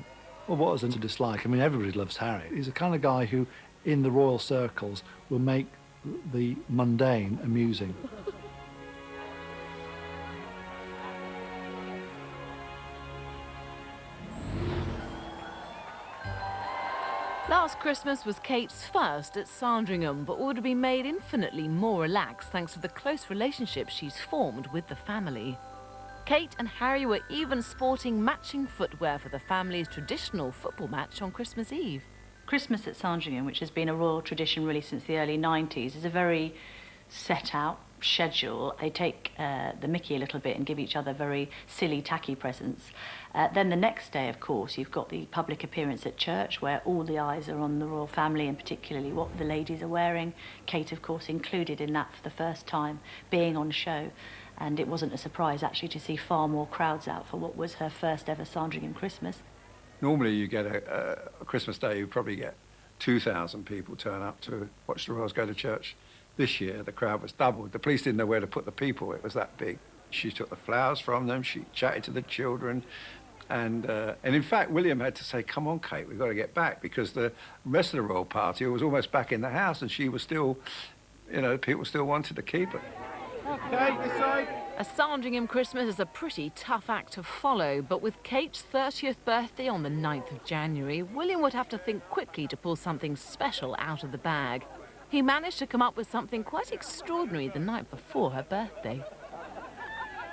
Well, what isn't to dislike? I mean, everybody loves Harry. He's the kind of guy who, in the royal circles, will make the mundane amusing. Last Christmas was Kate's first at Sandringham, but would have been made infinitely more relaxed thanks to the close relationship she's formed with the family. Kate and Harry were even sporting matching footwear for the family's traditional football match on Christmas Eve. Christmas at Sandringham, which has been a royal tradition really since the early 90s, is a very set out schedule. They take the mickey a little bit and give each other very silly, tacky presents. Then the next day, of course, you've got the public appearance at church where all the eyes are on the royal family and particularly what the ladies are wearing. Kate, of course, included in that for the first time, being on show. And it wasn't a surprise, actually, to see far more crowds out for what was her first ever Sandringham Christmas. Normally you get a Christmas Day, you probably get 2,000 people turn up to watch the royals go to church. This year, the crowd was doubled. The police didn't know where to put the people. It was that big. She took the flowers from them. She chatted to the children. And in fact, William had to say, come on, Kate, we've got to get back, because the rest of the royal party was almost back in the house, and she was still, you know, people still wanted to keep her. Okay, this side. A Sandringham Christmas is a pretty tough act to follow, but with Kate's 30th birthday on the 9th of January, William would have to think quickly to pull something special out of the bag. He managed to come up with something quite extraordinary the night before her birthday.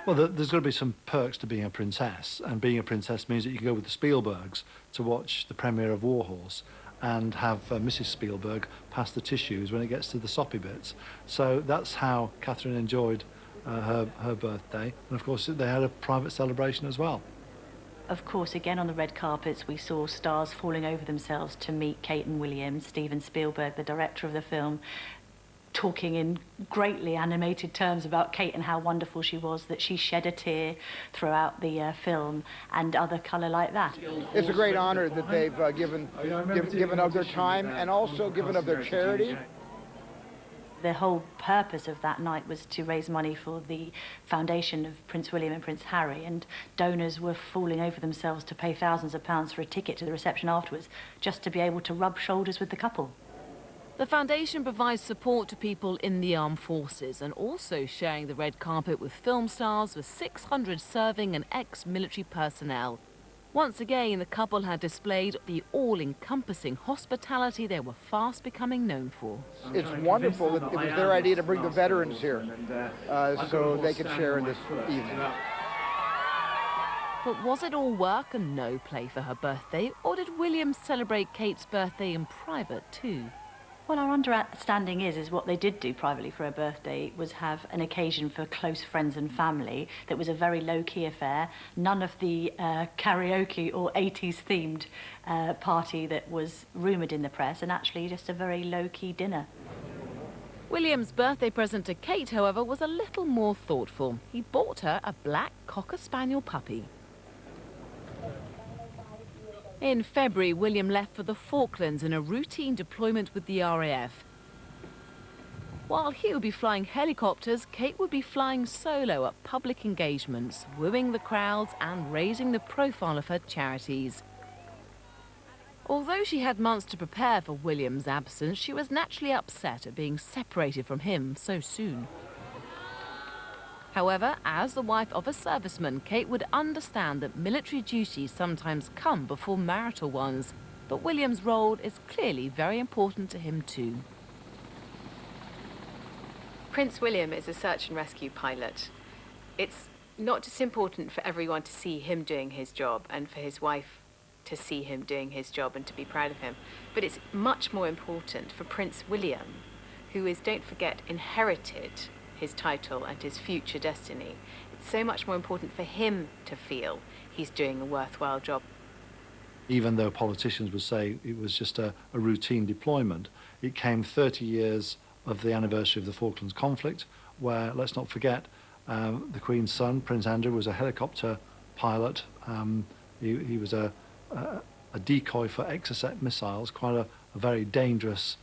Well, there's got to be some perks to being a princess, and being a princess means that you can go with the Spielbergs to watch the premiere of Warhorse and have Mrs. Spielberg pass the tissues when it gets to the soppy bits. So that's how Catherine enjoyed her birthday, and of course they had a private celebration as well. Of course, again on the red carpets, we saw stars falling over themselves to meet Kate and William. Steven Spielberg, the director of the film, talking in greatly animated terms about Kate and how wonderful she was, that she shed a tear throughout the film, and other colour like that. It's a great honour that they've given of their time and also given of their charity. The whole purpose of that night was to raise money for the foundation of Prince William and Prince Harry, and donors were falling over themselves to pay thousands of pounds for a ticket to the reception afterwards, just to be able to rub shoulders with the couple. The foundation provides support to people in the armed forces and also sharing the red carpet with film stars, with 600 serving and ex-military personnel. Once again, the couple had displayed the all-encompassing hospitality they were fast becoming known for. It's wonderful that it was their idea to bring the veterans here so they could share in this evening. But was it all work and no play for her birthday, or did William celebrate Kate's birthday in private too? Well, our understanding is what they did do privately for her birthday was have an occasion for close friends and family that was a very low-key affair. None of the karaoke or 80s-themed party that was rumoured in the press, and actually just a very low-key dinner. William's birthday present to Kate, however, was a little more thoughtful. He bought her a black Cocker Spaniel puppy. In February, William left for the Falklands in a routine deployment with the RAF. While he would be flying helicopters, Kate would be flying solo at public engagements, wooing the crowds and raising the profile of her charities. Although she had months to prepare for William's absence, she was naturally upset at being separated from him so soon. However, as the wife of a serviceman, Kate would understand that military duties sometimes come before marital ones, but William's role is clearly very important to him too. Prince William is a search and rescue pilot. It's not just important for everyone to see him doing his job and for his wife to see him doing his job and to be proud of him, but it's much more important for Prince William, who is, don't forget, inherited his title and his future destiny. It's so much more important for him to feel he's doing a worthwhile job. Even though politicians would say it was just a routine deployment, it came 30 years of the anniversary of the Falklands conflict, where, let's not forget, the Queen's son, Prince Andrew, was a helicopter pilot. He was a decoy for Exocet missiles, quite a very dangerous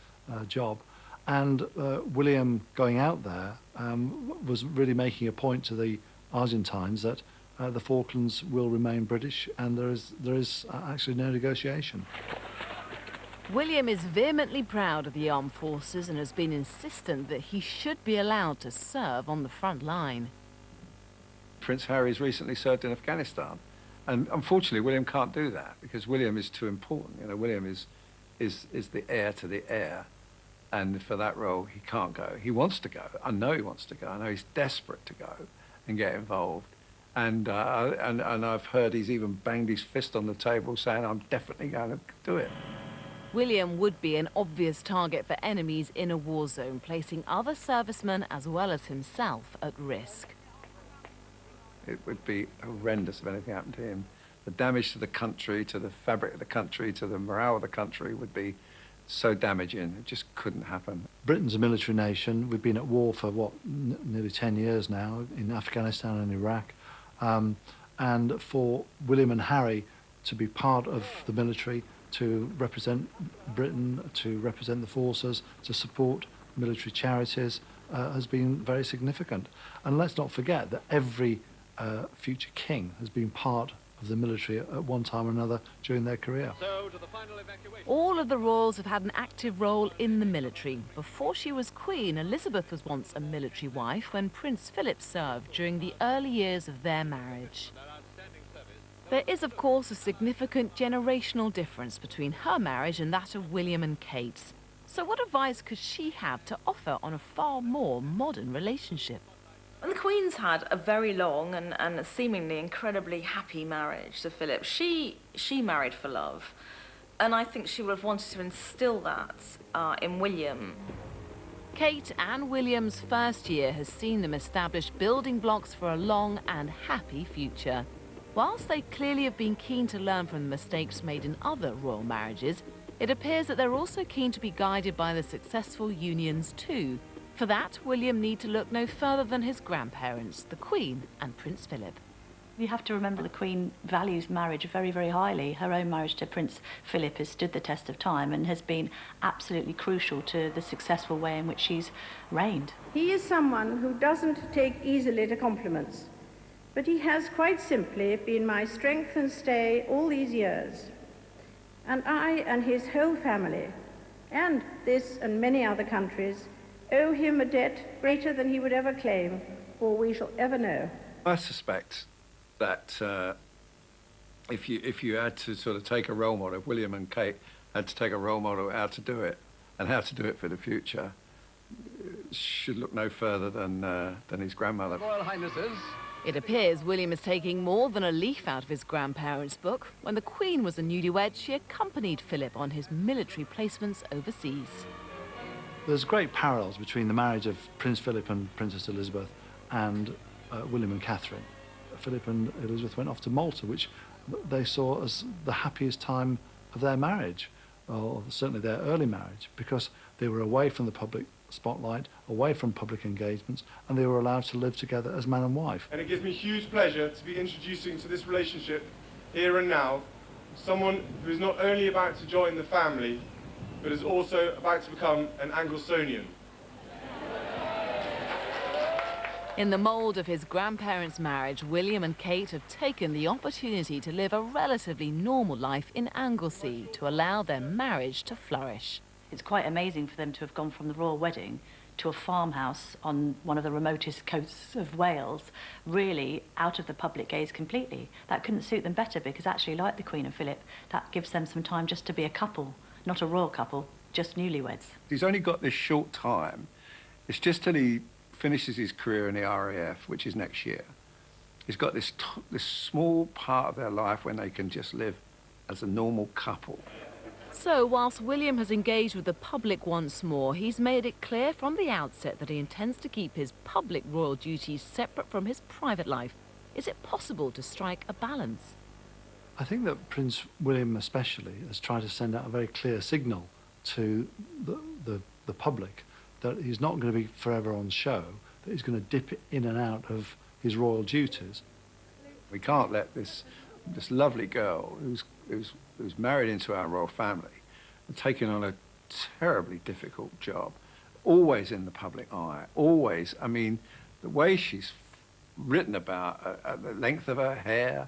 job. And William going out there was really making a point to the Argentines that the Falklands will remain British, and there is actually no negotiation. William is vehemently proud of the armed forces and has been insistent that he should be allowed to serve on the front line. Prince Harry's recently served in Afghanistan, and unfortunately William can't do that because William is too important. You know, William is the heir to the heir. And for that role, he can't go. He wants to go. I know he wants to go. I know he's desperate to go and get involved. And I've heard he's even banged his fist on the table saying, I'm definitely going to do it. William would be an obvious target for enemies in a war zone, placing other servicemen as well as himself at risk. It would be horrendous if anything happened to him. The damage to the country, to the fabric of the country, to the morale of the country would be so damaging. It just couldn't happen. Britain's a military nation. We've been at war for, what, nearly 10 years now in Afghanistan and Iraq. And for William and Harry to be part of the military, to represent Britain, to represent the forces, to support military charities, has been very significant. And let's not forget that every future king has been part of the military at one time or another during their career. All of the royals have had an active role in the military. Before she was queen, Elizabeth was once a military wife when Prince Philip served during the early years of their marriage. There is, of course, a significant generational difference between her marriage and that of William and Kate's. So what advice could she have to offer on a far more modern relationship? And the Queen's had a very long and seemingly incredibly happy marriage to Philip. She married for love, and I think she would have wanted to instill that in William. Kate and William's first year has seen them establish building blocks for a long and happy future. Whilst they clearly have been keen to learn from the mistakes made in other royal marriages, it appears that they're also keen to be guided by the successful unions too. For that, William need to look no further than his grandparents, the Queen and Prince Philip. You have to remember the Queen values marriage very, very highly. Her own marriage to Prince Philip has stood the test of time and has been absolutely crucial to the successful way in which she's reigned. He is someone who doesn't take easily to compliments, but he has quite simply been my strength and stay all these years. And I and his whole family, and this and many other countries, owe him a debt greater than he would ever claim, or we shall ever know. I suspect that if you had to sort of take a role model, if William and Kate had to take a role model how to do it and how to do it for the future, should look no further than his grandmother. Royal Highnesses. It appears William is taking more than a leaf out of his grandparents' book. When the Queen was a newlywed, she accompanied Philip on his military placements overseas. There's great parallels between the marriage of Prince Philip and Princess Elizabeth and William and Catherine. Philip and Elizabeth went off to Malta, which they saw as the happiest time of their marriage, or certainly their early marriage, because they were away from the public spotlight, away from public engagements, and they were allowed to live together as man and wife. And it gives me huge pleasure to be introducing to this relationship, here and now, someone who is not only about to join the family, but is also about to become an Angelsonian. In the mould of his grandparents' marriage, William and Kate have taken the opportunity to live a relatively normal life in Anglesey to allow their marriage to flourish. It's quite amazing for them to have gone from the royal wedding to a farmhouse on one of the remotest coasts of Wales, really out of the public gaze completely. That couldn't suit them better because actually, like the Queen and Philip, that gives them some time just to be a couple, not a royal couple, just newlyweds. He's only got this short time. It's just till he finishes his career in the RAF, which is next year. He's got this small part of their life when they can just live as a normal couple. So, whilst William has engaged with the public once more, he's made it clear from the outset that he intends to keep his public royal duties separate from his private life. Is it possible to strike a balance? I think that Prince William especially has tried to send out a very clear signal to the public that he's not going to be forever on show, that he's going to dip in and out of his royal duties. We can't let this lovely girl who's married into our royal family and taking on a terribly difficult job, always in the public eye, always. I mean, the way she's written about the length of her hair,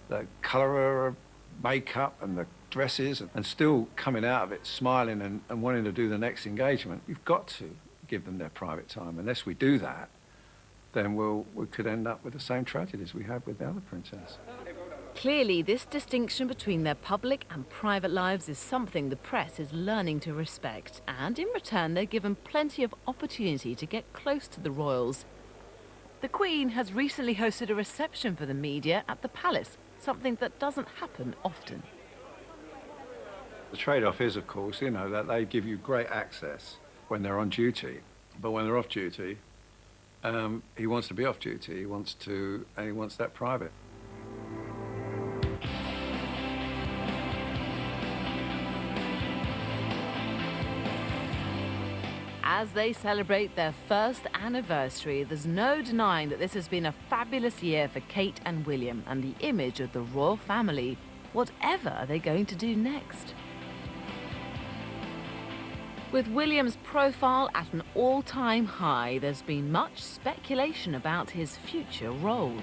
the colour of her makeup and the dresses, and still coming out of it smiling and wanting to do the next engagement. You've got to give them their private time. Unless we do that, then we could end up with the same tragedies we had with the other princess. Clearly, this distinction between their public and private lives is something the press is learning to respect, and in return they're given plenty of opportunity to get close to the royals. The Queen has recently hosted a reception for the media at the palace, something that doesn't happen often. The trade-off is, of course, you know, that they give you great access when they're on duty, but when they're off duty, he wants to be off duty. He wants that private. As they celebrate their first anniversary, there's no denying that this has been a fabulous year for Kate and William and the image of the royal family. Whatever are they going to do next? With William's profile at an all-time high, there's been much speculation about his future role.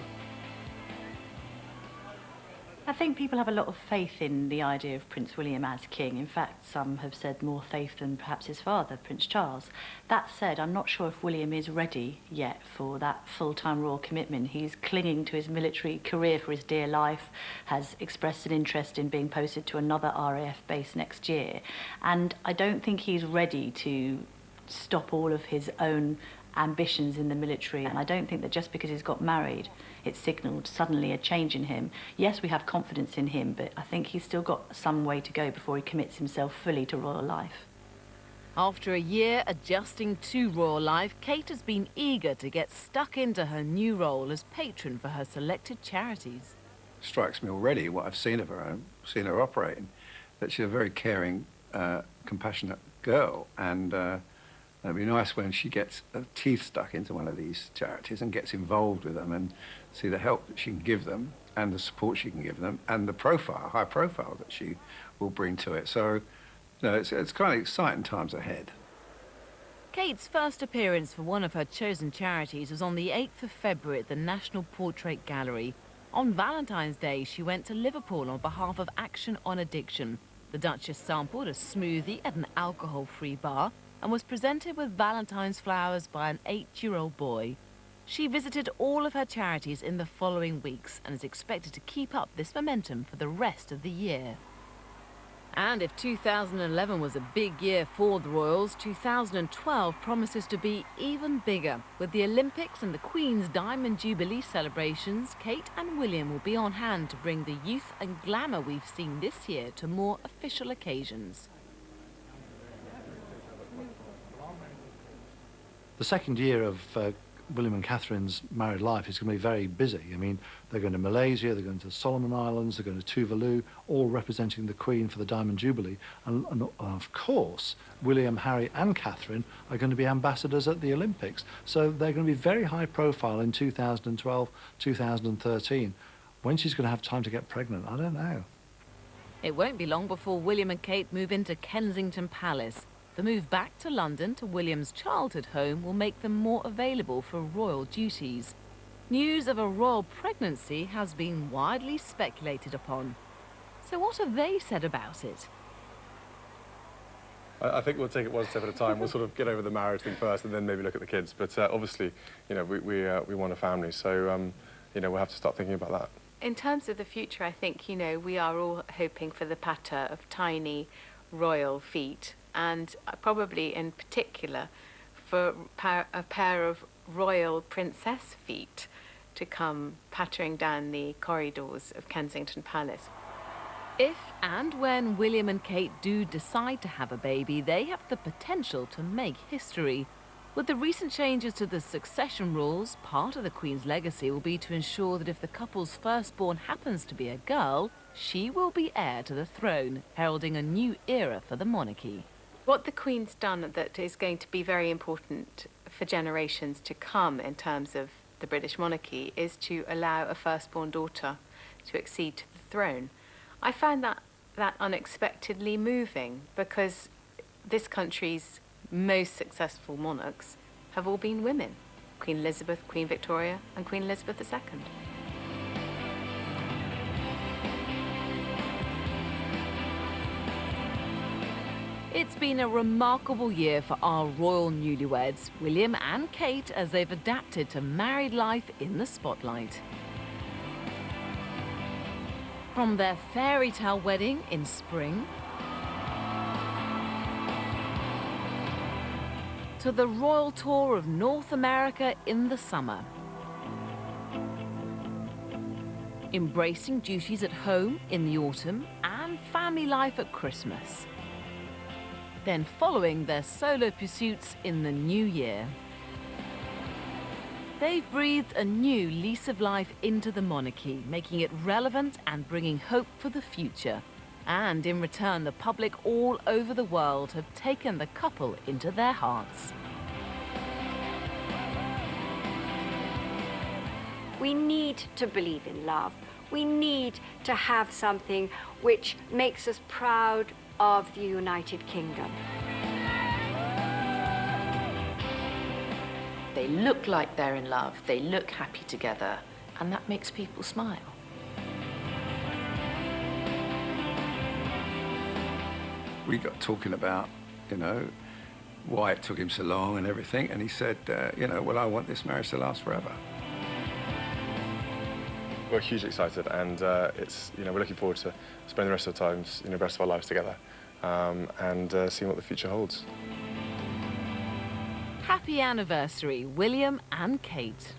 I think people have a lot of faith in the idea of Prince William as king. In fact, some have said more faith than perhaps his father, Prince Charles. That said, I'm not sure if William is ready yet for that full-time royal commitment. He's clinging to his military career for his dear life, has expressed an interest in being posted to another RAF base next year. And I don't think he's ready to stop all of his own ambitions in the military. And I don't think that just because he's got married, it signalled suddenly a change in him. Yes, we have confidence in him, but I think he's still got some way to go before he commits himself fully to royal life. After a year adjusting to royal life, Kate has been eager to get stuck into her new role as patron for her selected charities. It strikes me already, what I've seen of her, seen her operating, that she's a very caring, compassionate girl, and It'd be nice when she gets her teeth stuck into one of these charities and gets involved with them and see the help that she can give them and the support she can give them and the profile, high profile that she will bring to it. So, you know, it's kind of exciting times ahead. Kate's first appearance for one of her chosen charities was on the 8th of February at the National Portrait Gallery. On Valentine's Day, she went to Liverpool on behalf of Action on Addiction. The Duchess sampled a smoothie at an alcohol-free bar and was presented with Valentine's flowers by an 8-year-old boy. She visited all of her charities in the following weeks and is expected to keep up this momentum for the rest of the year. And if 2011 was a big year for the Royals, 2012 promises to be even bigger. With the Olympics and the Queen's Diamond Jubilee celebrations, Kate and William will be on hand to bring the youth and glamour we've seen this year to more official occasions. The second year of William and Catherine's married life is going to be very busy. I mean, they're going to Malaysia, they're going to Solomon Islands, they're going to Tuvalu, all representing the Queen for the Diamond Jubilee. And of course, William, Harry and Catherine are going to be ambassadors at the Olympics. So they're going to be very high profile in 2012, 2013. When she's going to have time to get pregnant, I don't know. It won't be long before William and Kate move into Kensington Palace. The move back to London, to William's childhood home, will make them more available for royal duties. News of a royal pregnancy has been widely speculated upon. So what have they said about it? I think we'll take it one step at a time. We'll sort of get over the marriage thing first and then maybe look at the kids. But obviously, you know, we want a family, so, you know, we'll have to start thinking about that. In terms of the future, I think, you know, we are all hoping for the patter of tiny royal feet, and probably in particular for a pair of royal princess feet to come pattering down the corridors of Kensington Palace. If and when William and Kate do decide to have a baby, they have the potential to make history. With the recent changes to the succession rules, part of the Queen's legacy will be to ensure that if the couple's firstborn happens to be a girl, she will be heir to the throne, heralding a new era for the monarchy. What the Queen's done that is going to be very important for generations to come in terms of the British monarchy is to allow a firstborn daughter to accede to the throne. I find that unexpectedly moving, because this country's most successful monarchs have all been women. Queen Elizabeth, Queen Victoria and Queen Elizabeth II. It's been a remarkable year for our royal newlyweds, William and Kate, as they've adapted to married life in the spotlight. From their fairy tale wedding in spring to the royal tour of North America in the summer, embracing duties at home in the autumn and family life at Christmas, then following their solo pursuits in the new year. They've breathed a new lease of life into the monarchy, making it relevant and bringing hope for the future. And in return, the public all over the world have taken the couple into their hearts. We need to believe in love. We need to have something which makes us proud of the United Kingdom. They look like they're in love, they look happy together, and that makes people smile. We got talking about, you know, why it took him so long and everything, and he said, you know, well, I want this marriage to last forever. We're hugely excited, and it's, you know, we're looking forward to spending the rest of the times, you know, the rest of our lives together, and seeing what the future holds. Happy anniversary, William and Kate.